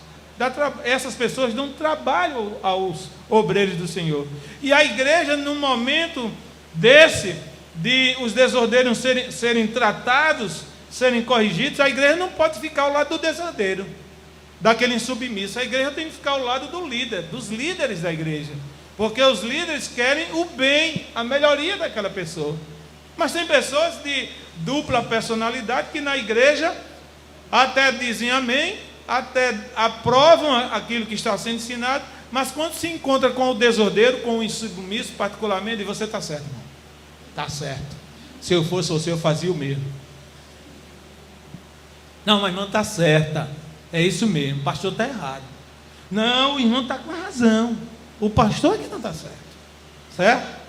Essas pessoas dão trabalho aos obreiros do Senhor. E a igreja, num momento desse, de os desordeiros serem tratados, serem corrigidos, a igreja não pode ficar ao lado do desordeiro, daquele insubmisso. A igreja tem que ficar ao lado do líder, dos líderes da igreja, porque os líderes querem o bem, a melhoria daquela pessoa. Mas tem pessoas de dupla personalidade que na igreja até dizem amém, até aprovam aquilo que está sendo ensinado, mas quando se encontra com o desordeiro, com o insubmisso particularmente, você está certo, irmão. Está certo. Se eu fosse você, eu fazia o mesmo. Não, mas irmão, está certa. É isso mesmo, o pastor está errado. Não, o irmão está com razão. O pastor é que não está certo. Certo?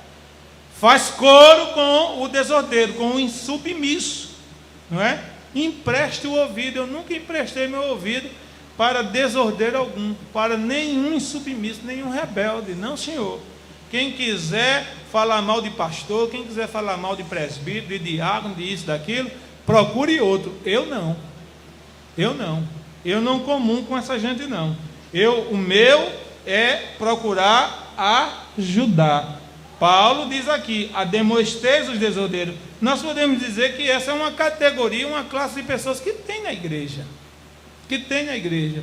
Faz coro com o desordeiro, com o insubmisso. Não é? Empreste o ouvido. Eu nunca emprestei meu ouvido para desordeiro algum, para nenhum insubmisso, nenhum rebelde. Não, senhor. Quem quiser falar mal de pastor, quem quiser falar mal de presbítero, de diácono, de isso, daquilo, procure outro. Eu não. Eu não comungo com essa gente, não. O meu é procurar ajudar. Paulo diz aqui: ademoesteis os desordeiros. Nós podemos dizer que essa é uma categoria, uma classe de pessoas que tem na igreja. Que tem na igreja.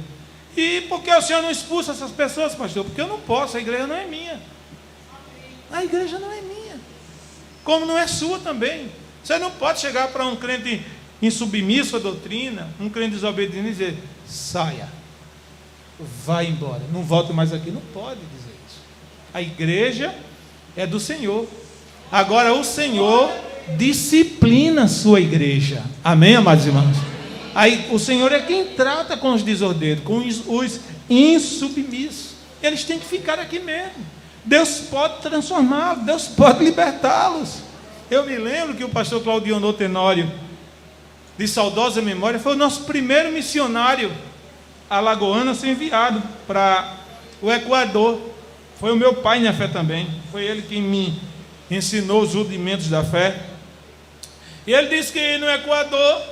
E por que o senhor não expulsa essas pessoas, pastor? Porque eu não posso, a igreja não é minha. A igreja não é minha. Como não é sua também. Você não pode chegar para um crente insubmisso à doutrina, um crente desobediente, e dizer: saia, vai embora, não volto mais aqui. Não pode dizer isso. A igreja é do Senhor. Agora o Senhor disciplina a sua igreja. Amém, amados irmãos? Aí o Senhor é quem trata com os desordeiros, com os insubmissos. Eles têm que ficar aqui mesmo. Deus pode transformá-los, Deus pode libertá-los. Eu me lembro que o pastor Claudionor Tenório, de saudosa memória, foi o nosso primeiro missionário alagoano a ser enviado para o Equador. Foi o meu pai na fé também. Foi ele quem me ensinou os rudimentos da fé. E ele disse que no Equador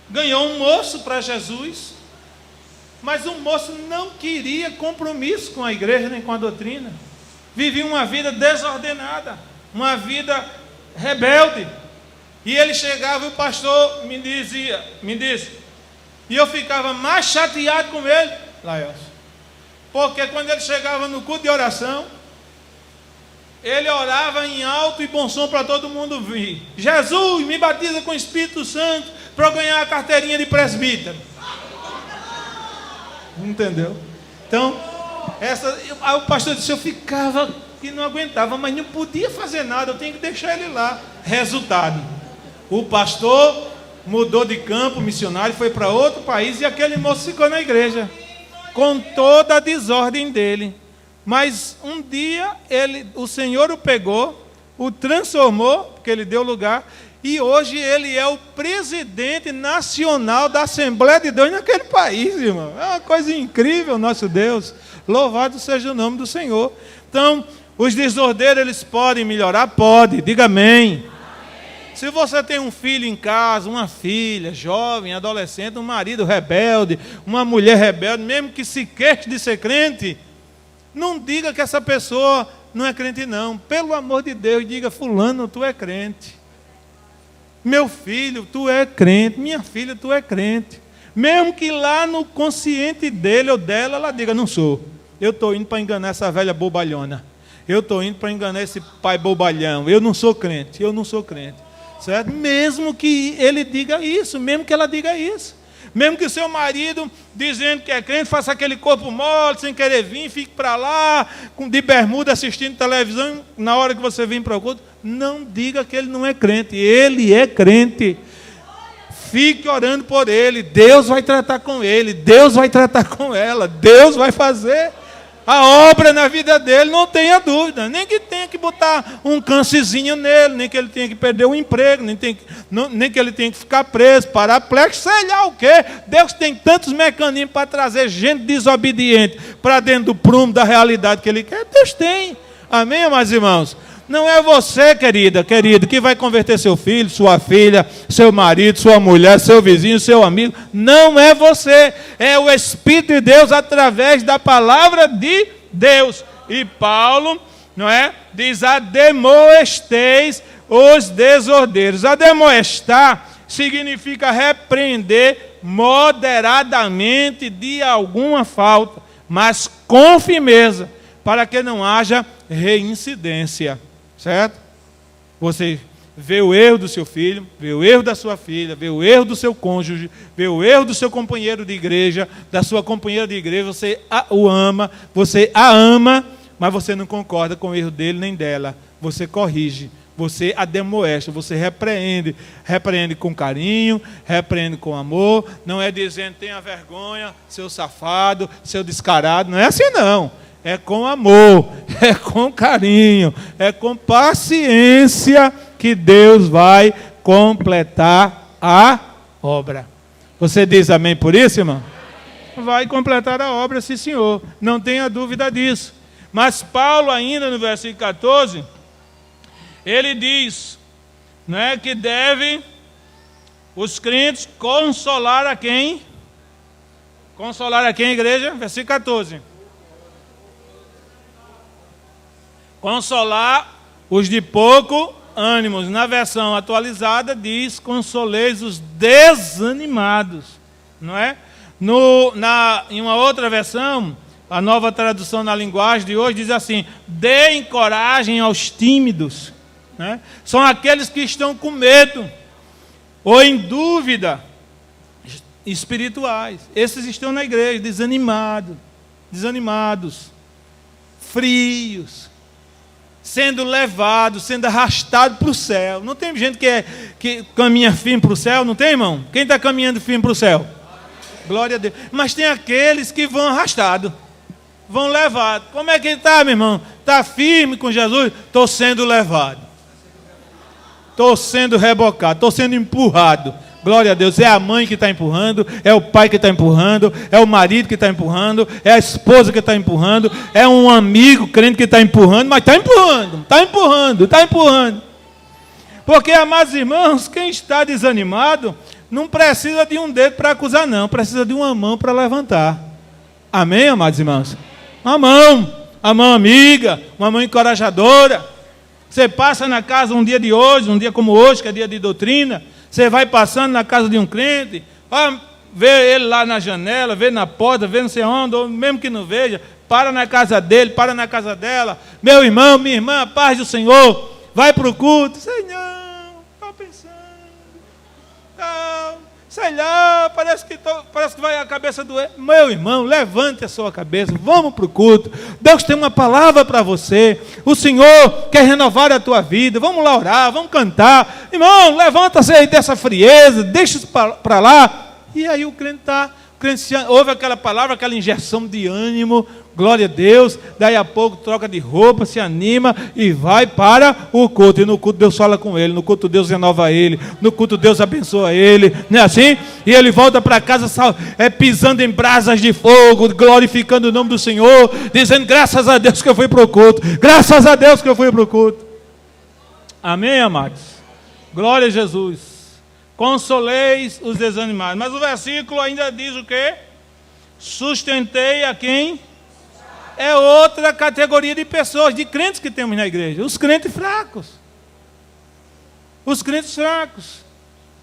ganhou um moço para Jesus, mas o moço não queria compromisso com a igreja nem com a doutrina. Vivia uma vida desordenada. uma vida rebelde. E ele chegava e o pastor me disse, e eu ficava mais chateado com ele, Laelson, porque quando ele chegava no culto de oração, ele orava em alto e bom som para todo mundo ouvir. Jesus, me batiza com o Espírito Santo para eu ganhar a carteirinha de presbítero. Entendeu? Então, o pastor disse, eu ficava que não aguentava, mas não podia fazer nada, eu tinha que deixar ele lá. Resultado, o pastor mudou de campo, missionário, foi para outro país, e aquele moço ficou na igreja, com toda a desordem dele. Mas um dia o Senhor o pegou, o transformou, porque ele deu lugar, e hoje ele é o presidente nacional da Assembleia de Deus naquele país, irmão. É uma coisa incrível, nosso Deus. Louvado seja o nome do Senhor. Então, os desordeiros, eles podem melhorar? Pode, diga amém. Se você tem um filho em casa, uma filha, jovem, adolescente, um marido rebelde, uma mulher rebelde, mesmo que se queixe de ser crente, não diga que essa pessoa não é crente, não. Pelo amor de Deus, diga, fulano, tu é crente. Meu filho, tu é crente. Minha filha, tu é crente. Mesmo que lá no consciente dele ou dela, ela diga, não sou. Eu estou indo para enganar essa velha bobalhona. Eu estou indo para enganar esse pai bobalhão. Eu não sou crente, eu não sou crente. Certo? Mesmo que ele diga isso, mesmo que ela diga isso. Mesmo que o seu marido, dizendo que é crente, faça aquele corpo mole, sem querer vir, fique para lá, de bermuda, assistindo televisão, na hora que você vem para o culto, não diga que ele não é crente. Ele é crente. Fique orando por ele. Deus vai tratar com ele. Deus vai tratar com ela. Deus vai fazer a obra na vida dele, não tenha dúvida. Nem que tenha que botar um câncerzinho nele, nem que ele tenha que perder o emprego, nem que ele tenha que ficar preso, paraplégico, sei lá o quê. Deus tem tantos mecanismos para trazer gente desobediente para dentro do prumo da realidade que ele quer. Deus tem. Amém, amados irmãos? Não é você, querido, que vai converter seu filho, sua filha, seu marido, sua mulher, seu vizinho, seu amigo. Não é você. É o Espírito de Deus através da palavra de Deus. E Paulo, não é? Diz, admoesteis os desordeiros. Admoestar significa repreender moderadamente de alguma falta, mas com firmeza, para que não haja reincidência. Certo? Você vê o erro do seu filho, vê o erro da sua filha, vê o erro do seu cônjuge, vê o erro do seu companheiro de igreja, da sua companheira de igreja, você o ama, você a ama, mas você não concorda com o erro dele nem dela. Você corrige, você admoesta, você repreende com carinho, repreende com amor, não é dizendo tenha vergonha, seu safado, seu descarado, não é assim não. É com amor, é com carinho, é com paciência que Deus vai completar a obra. Você diz amém por isso, irmão? Vai completar a obra, sim, senhor. Não tenha dúvida disso. Mas Paulo, ainda no versículo 14, ele diz, né, que deve os crentes consolar a quem? Consolar a quem, igreja? Versículo 14. Consolar os de pouco ânimo. Na versão atualizada diz, consoleis os desanimados. Não é? Em uma outra versão, a nova tradução na linguagem de hoje diz assim, deem coragem aos tímidos. Né? São aqueles que estão com medo ou em dúvida espirituais. Esses estão na igreja, desanimados, frios, sendo levado, sendo arrastado para o céu. Não tem gente que caminha firme para o céu, não tem, irmão? Quem está caminhando firme para o céu? Glória a Deus. Mas tem aqueles que vão arrastados, vão levados. Como é que ele está, meu irmão? Está firme com Jesus? Estou sendo levado, estou sendo rebocado, estou sendo empurrado. Glória a Deus, é a mãe que está empurrando, é o pai que está empurrando, é o marido que está empurrando, é a esposa que está empurrando, é um amigo crente que está empurrando, mas está empurrando. Porque, amados irmãos, quem está desanimado não precisa de um dedo para acusar, não, precisa de uma mão para levantar. Amém, amados irmãos? Uma mão amiga, uma mão encorajadora. Você passa na casa um dia de hoje, um dia como hoje, que é dia de doutrina, você vai passando na casa de um crente, vê ele lá na janela, vê na porta, vê não sei onde, ou mesmo que não veja, para na casa dele, para na casa dela. Meu irmão, minha irmã, a paz do Senhor, vai para o culto. Senhor, estou pensando. Não, sei lá, parece que vai a cabeça doer. Meu irmão, levante a sua cabeça, vamos para o culto. Deus tem uma palavra para você. O Senhor quer renovar a tua vida. Vamos lá orar, vamos cantar. Irmão, levanta-se aí dessa frieza, deixa isso para lá. E aí o crente ouve aquela palavra, aquela injeção de ânimo, glória a Deus, daí a pouco troca de roupa, se anima e vai para o culto. E no culto Deus fala com ele, no culto Deus renova ele, no culto Deus abençoa ele, não é assim? E ele volta para casa pisando em brasas de fogo, glorificando o nome do Senhor, dizendo graças a Deus que eu fui para o culto, graças a Deus que eu fui para o culto. Amém, amados? Glória a Jesus. Consoleis os desanimados. Mas o versículo ainda diz o quê? Sustentei a quem? É outra categoria de pessoas, de crentes que temos na igreja. Os crentes fracos. Os crentes fracos.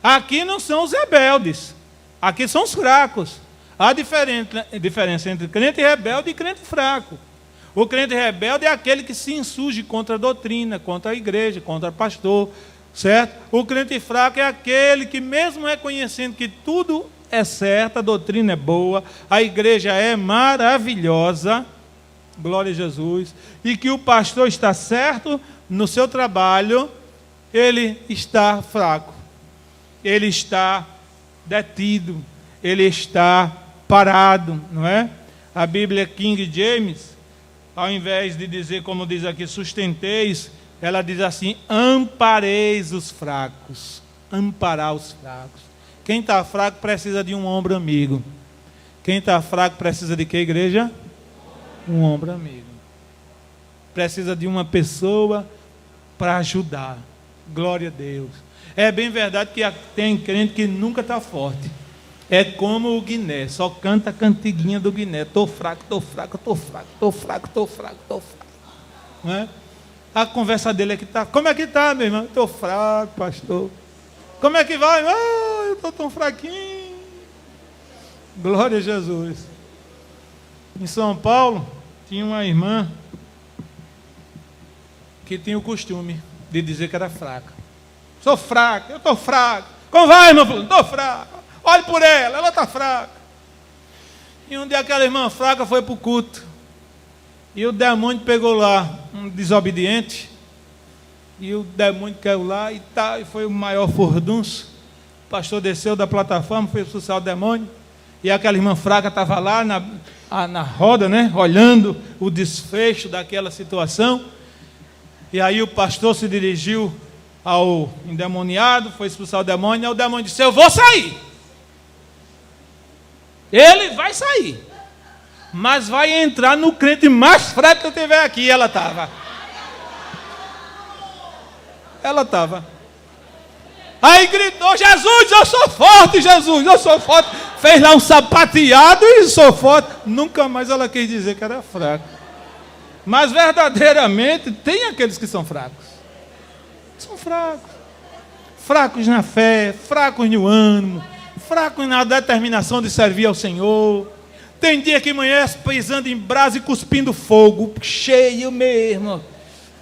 Aqui não são os rebeldes. Aqui são os fracos. Há diferença entre crente rebelde e crente fraco. O crente rebelde é aquele que se insurge contra a doutrina, contra a igreja, contra o pastor. Certo? O crente fraco é aquele que, mesmo reconhecendo que tudo é certo, a doutrina é boa, a igreja é maravilhosa, glória a Jesus, e que o pastor está certo no seu trabalho, ele está fraco, ele está detido, ele está parado, não é? A Bíblia King James, ao invés de dizer, como diz aqui, sustenteis, ela diz assim, ampareis os fracos. Amparar os fracos. Quem está fraco precisa de um ombro amigo. Quem está fraco precisa de que, igreja? Um ombro amigo. Precisa de uma pessoa para ajudar. Glória a Deus. É bem verdade que tem crente que nunca está forte. É como o Guiné, só canta a cantiguinha do Guiné. Estou fraco, estou fraco, estou fraco, estou fraco, estou fraco, estou fraco. Não é? A conversa dele é que está. Como é que está, meu irmão? Estou fraco, pastor. Como é que vai? Eu estou tão fraquinho. Glória a Jesus. Em São Paulo, tinha uma irmã que tinha o costume de dizer que era fraca. Sou fraca, eu estou fraco. Como vai, irmão? Estou fraco. Olhe por ela está fraca. E um dia aquela irmã fraca foi para o culto. E o demônio pegou lá um desobediente, e o demônio caiu lá, e foi o maior furdunço. O pastor desceu da plataforma, foi expulsar o demônio, e aquela irmã fraca estava lá na roda, né, olhando o desfecho daquela situação. E aí o pastor se dirigiu ao endemoniado, foi expulsar o demônio, e o demônio disse, eu vou sair. Ele vai sair. Mas vai entrar no crente mais fraco que eu tiver aqui. E ela estava. Aí gritou, Jesus, eu sou forte, Jesus, eu sou forte. Fez lá um sapateado e sou forte. Nunca mais ela quis dizer que era fraca. Mas verdadeiramente tem aqueles que são fracos. São fracos. Fracos na fé, fracos no ânimo, fracos na determinação de servir ao Senhor. Tem dia que amanhece pisando em brasa e cuspindo fogo, cheio mesmo,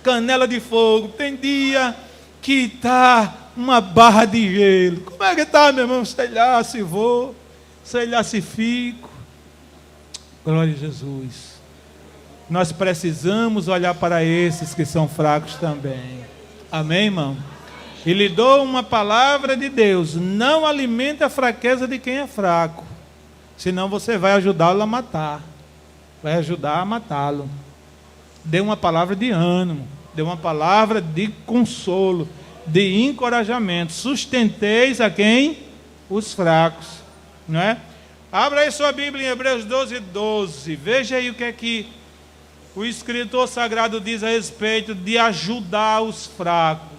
canela de fogo. Tem dia que está uma barra de gelo. Como é que está, meu irmão? Sei lá se vou, sei lá se fico. Glória a Jesus. Nós precisamos olhar para esses que são fracos também. Amém, irmão? E lhe dou uma palavra de Deus: não alimente a fraqueza de quem é fraco, senão você vai ajudá-lo a matar, vai ajudar a matá-lo. Dê uma palavra de ânimo, dê uma palavra de consolo, de encorajamento. Sustenteis a quem? Os fracos, não é? Abra aí sua Bíblia em Hebreus 12:12. Veja aí o que é que o escritor sagrado diz a respeito de ajudar os fracos.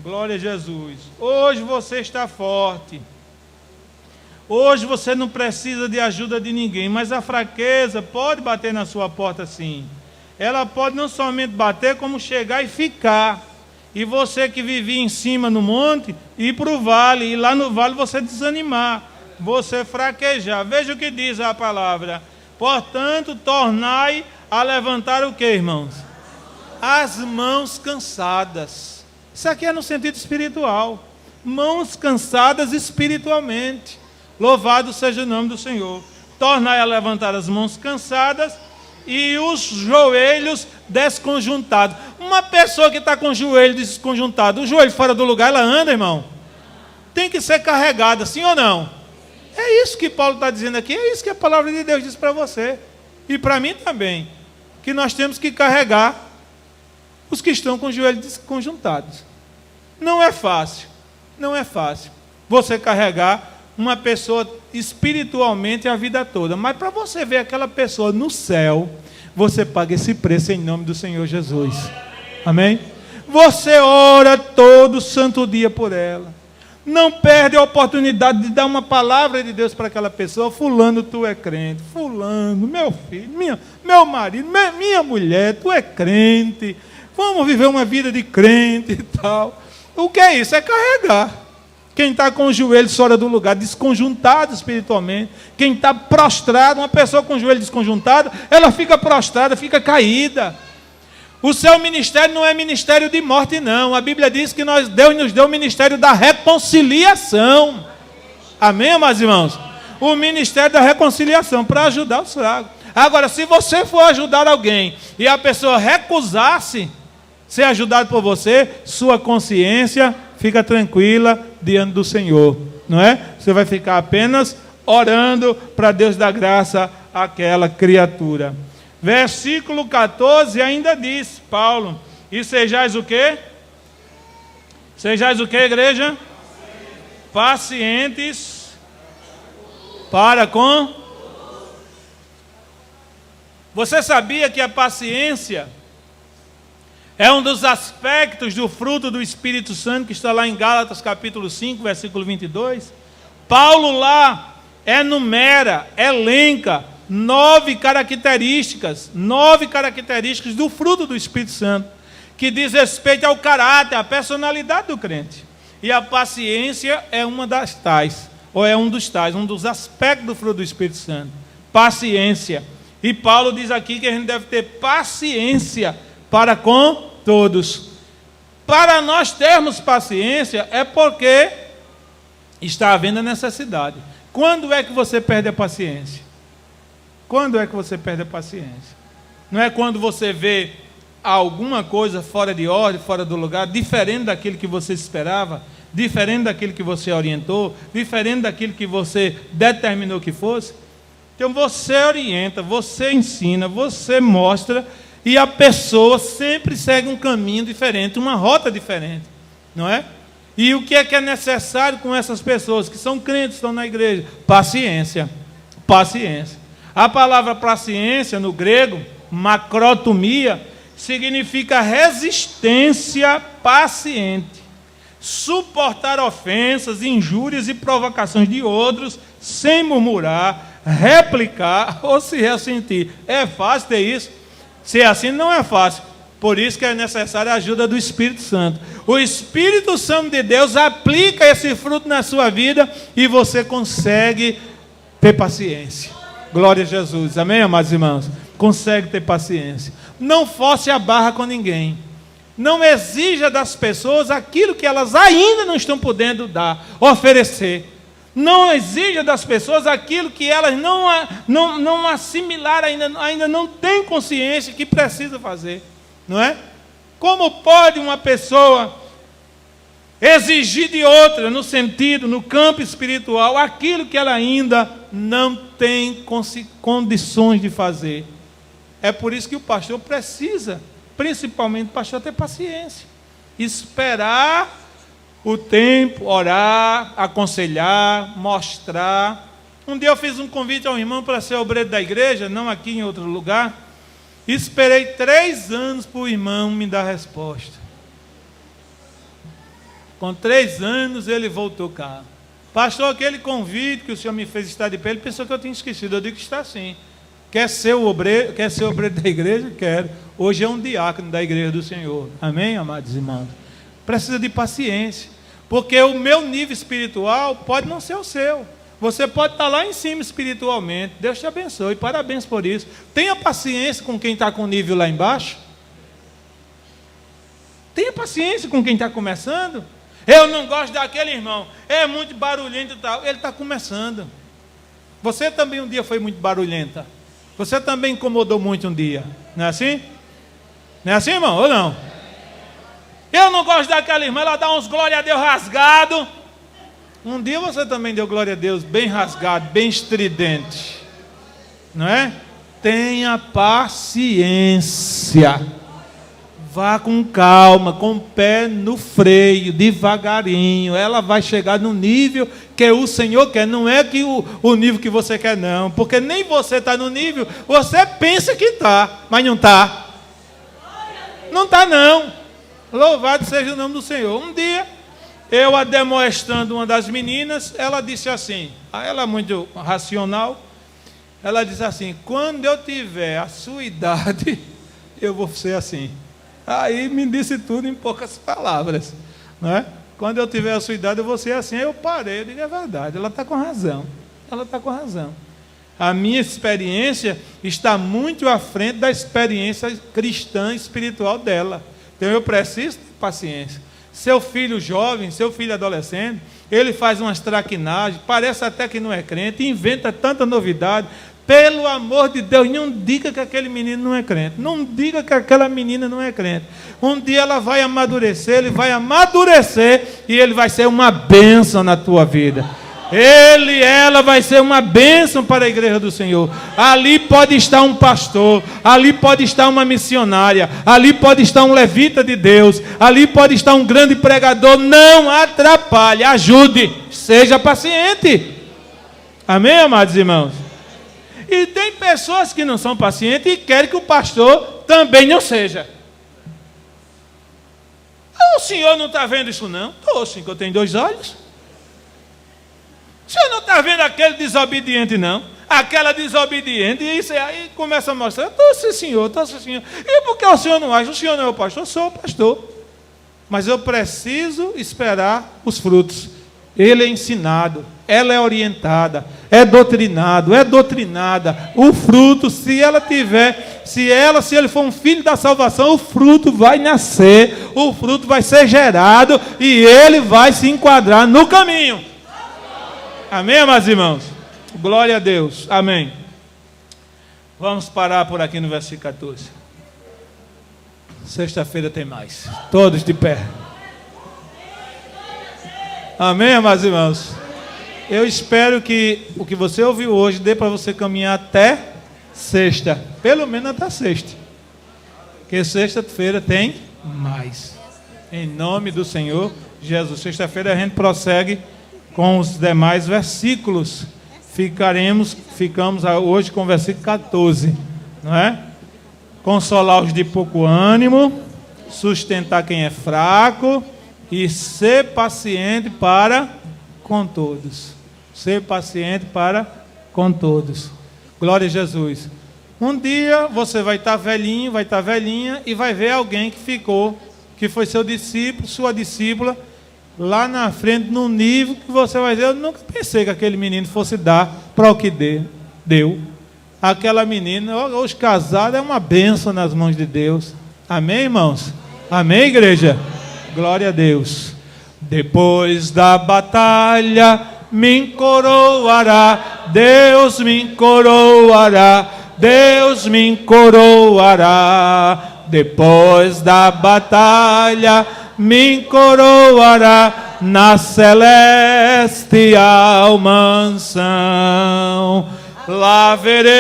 Glória a Jesus. Hoje você está forte. Hoje você não precisa de ajuda de ninguém, mas a fraqueza pode bater na sua porta sim. ela pode não somente bater, como chegar e ficar. E você que vivia em cima no monte, ir para o vale, e lá no vale você desanimar, você fraquejar. Veja o que diz a palavra. Portanto, tornai a levantar o que, irmãos? As mãos cansadas. Isso aqui é no sentido espiritual. Mãos cansadas espiritualmente. Louvado seja o nome do Senhor. Tornai a levantar as mãos cansadas e os joelhos desconjuntados. Uma pessoa que está com o joelho desconjuntado, o joelho fora do lugar, ela anda, irmão? Tem que ser carregada, sim ou não? É isso que Paulo está dizendo aqui, é isso que a palavra de Deus diz para você. E para mim também. Que nós temos que carregar os que estão com os joelhos desconjuntados. Não é fácil. Não é fácil você carregar uma pessoa espiritualmente a vida toda. Mas para você ver aquela pessoa no céu, você paga esse preço em nome do Senhor Jesus. Amém? Você ora todo santo dia por ela. Não perde a oportunidade de dar uma palavra de Deus para aquela pessoa. Fulano, tu é crente. Fulano, meu filho, meu marido, minha mulher, tu é crente. Vamos viver uma vida de crente e tal. O que é isso? É carregar. Quem está com os joelhos fora do lugar, desconjuntado espiritualmente. Quem está prostrado, uma pessoa com o joelho desconjuntado, ela fica prostrada, fica caída. O seu ministério não é ministério de morte, não. A Bíblia diz que Deus nos deu o ministério da reconciliação. Amém, amados irmãos? O ministério da reconciliação, para ajudar os fracos. Agora, se você for ajudar alguém e a pessoa recusar-se ser ajudado por você, sua consciência fica tranquila diante do Senhor, não é? Você vai ficar apenas orando para Deus dar graça àquela criatura. Versículo 14 ainda diz, Paulo, e sejais o quê? Sejais o quê, igreja? Pacientes para com... Você sabia que a paciência é um dos aspectos do fruto do Espírito Santo, que está lá em Gálatas capítulo 5, versículo 22. Paulo lá enumera, elenca 9 características do fruto do Espírito Santo, que diz respeito ao caráter, à personalidade do crente. E a paciência é uma das tais, ou é um dos aspectos do fruto do Espírito Santo. Paciência. E Paulo diz aqui que a gente deve ter paciência para com todos. Para nós termos paciência é porque está havendo a necessidade. Quando é que você perde a paciência? Quando é que você perde a paciência? Não é quando você vê alguma coisa fora de ordem, fora do lugar, diferente daquilo que você esperava, diferente daquilo que você orientou, diferente daquilo que você determinou que fosse. Então você orienta, você ensina, você mostra, e a pessoa sempre segue um caminho diferente, uma rota diferente, não é? E o que é necessário com essas pessoas que são crentes, estão na igreja? Paciência. Paciência. A palavra paciência no grego, macrotomia, significa resistência paciente. Suportar ofensas, injúrias e provocações de outros sem murmurar, replicar ou se ressentir. É fácil ter isso? Se é assim, não é fácil. Por isso que é necessária a ajuda do Espírito Santo. O Espírito Santo de Deus aplica esse fruto na sua vida e você consegue ter paciência. Glória a Jesus. Amém, amados irmãos? Consegue ter paciência. Não force a barra com ninguém. Não exija das pessoas aquilo que elas ainda não estão podendo dar, oferecer. Não exija das pessoas aquilo que elas não assimilaram, ainda não têm consciência que precisa fazer. Não é? Como pode uma pessoa exigir de outra, no sentido, no campo espiritual, aquilo que ela ainda não tem condições de fazer? É por isso que o pastor precisa, principalmente o pastor, ter paciência. Esperar o tempo, orar, aconselhar, mostrar. Um dia eu fiz um convite ao irmão para ser obreiro da igreja, não aqui em outro lugar. Esperei 3 anos para o irmão me dar resposta. Com 3 anos ele voltou cá. Pastor, aquele convite que o senhor me fez estar de pé, ele pensou que eu tinha esquecido. Eu digo que está sim. Quer ser o obreiro, quer ser obreiro da igreja? Quero. Hoje é um diácono da igreja do Senhor. Amém, amados irmãos? Precisa de paciência. Porque o meu nível espiritual pode não ser o seu. Você pode estar lá em cima espiritualmente. Deus te abençoe. Parabéns por isso. Tenha paciência com quem está com o nível lá embaixo. Tenha paciência com quem está começando. Eu não gosto daquele irmão. É muito barulhento e tal. Ele está começando. Você também um dia foi muito barulhenta. Você também incomodou muito um dia. Não é assim? Não é assim, irmão? Ou não? Eu não gosto daquela irmã. Ela dá uns glória a Deus rasgado. Um dia você também deu glória a Deus bem rasgado, bem estridente. Não é? Tenha paciência. Vá com calma, com o pé no freio, devagarinho. Ela vai chegar no nível que o Senhor quer. Não é que o nível que você quer, não. Porque nem você está no nível. Você pensa que está, mas não está. Não está, não. Louvado seja o nome do Senhor. Um dia, eu admoestando uma das meninas, ela disse assim, ela é muito racional, ela disse assim, quando eu tiver a sua idade, eu vou ser assim. Aí me disse tudo em poucas palavras, não é? Quando eu tiver a sua idade, eu vou ser assim. Aí eu parei, eu digo, é verdade, ela está com razão. Ela está com razão. A minha experiência está muito à frente da experiência cristã espiritual dela. Então eu preciso de paciência. Seu filho jovem, seu filho adolescente, ele faz umas traquinagens, parece até que não é crente, inventa tanta novidade. Pelo amor de Deus, não diga que aquele menino não é crente. Não diga que aquela menina não é crente. Um dia ela vai amadurecer, ele vai amadurecer e ele vai ser uma bênção na tua vida. Ela vai ser uma bênção para a igreja do Senhor. Ali pode estar um pastor, ali pode estar uma missionária, ali pode estar um levita de Deus, ali pode estar um grande pregador. Não atrapalhe, ajude, seja paciente. Amém, amados irmãos? E tem pessoas que não são pacientes e querem que o pastor também não seja. O senhor não está vendo isso não? Estou sim, que eu tenho 2 olhos. O senhor não está vendo aquele desobediente não? Aquela desobediente, e isso aí começa a mostrar, estou sim senhor, estou sim senhor. E por que o senhor não age? O senhor não é o pastor? Eu sou o pastor. Mas eu preciso esperar os frutos. Ele é ensinado, ela é orientada, é doutrinado, é doutrinada. O fruto, se ele for um filho da salvação, o fruto vai nascer, o fruto vai ser gerado e ele vai se enquadrar no caminho. Amém, amados irmãos? Glória a Deus. Amém. Vamos parar por aqui no versículo 14. Sexta-feira tem mais. Todos de pé. Amém, amados irmãos? Eu espero que o que você ouviu hoje dê para você caminhar até sexta. Pelo menos até sexta. Porque sexta-feira tem mais. Em nome do Senhor Jesus. Sexta-feira a gente prossegue com os demais versículos. Ficamos hoje com o versículo 14. Não é? Consolar os de pouco ânimo. Sustentar quem é fraco. E ser paciente para com todos. Ser paciente para com todos. Glória a Jesus. Um dia você vai estar velhinho, vai estar velhinha e vai ver alguém que foi seu discípulo, sua discípula, lá na frente, num nível que você vai dizer, eu nunca pensei que aquele menino fosse dar para o que deu. Aquela menina, os casados, é uma bênção nas mãos de Deus. Amém, irmãos? Amém, igreja? Glória a Deus. Depois da batalha me coroará, Deus me coroará, Deus me coroará. Depois da batalha me coroará na celestial mansão. Lá verei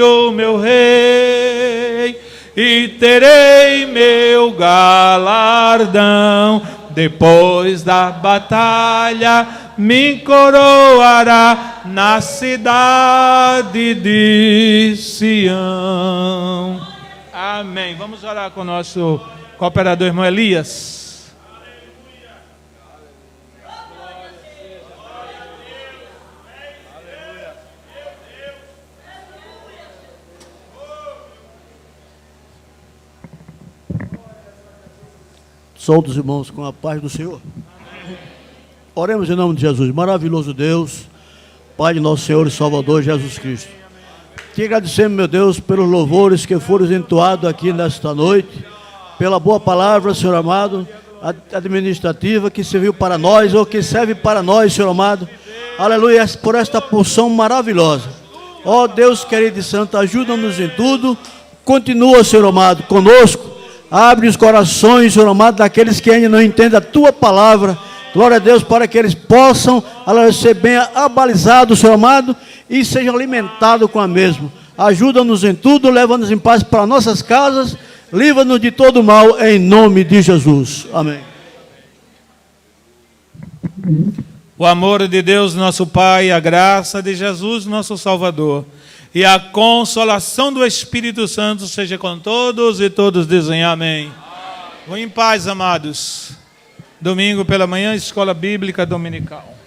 o meu rei e terei meu galardão. Depois da batalha me coroará na cidade de Sião. Amém. Vamos orar com o nosso cooperador irmão Elias. Saúde os irmãos com a paz do Senhor. Oremos em nome de Jesus. Maravilhoso Deus, Pai de nosso Senhor e Salvador Jesus Cristo. Te agradecemos, meu Deus, pelos louvores que foram entoados aqui nesta noite, pela boa palavra, Senhor amado, administrativa que serviu para nós, ou que serve para nós, Senhor amado. Aleluia, por esta porção maravilhosa. Ó Deus querido e santo, ajuda-nos em tudo. Continua, Senhor amado, conosco. Abre os corações, Senhor amado, daqueles que ainda não entendem a Tua palavra. Glória a Deus, para que eles possam, aleluia, ser bem abalizados, Senhor amado, e sejam alimentados com a mesma. Ajuda-nos em tudo, leva-nos em paz para nossas casas, livra-nos de todo mal, em nome de Jesus. Amém. O amor de Deus, nosso Pai, a graça de Jesus, nosso Salvador, e a consolação do Espírito Santo seja com todos, e todos dizem amém. Vão em paz, amados. Domingo pela manhã, Escola Bíblica Dominical.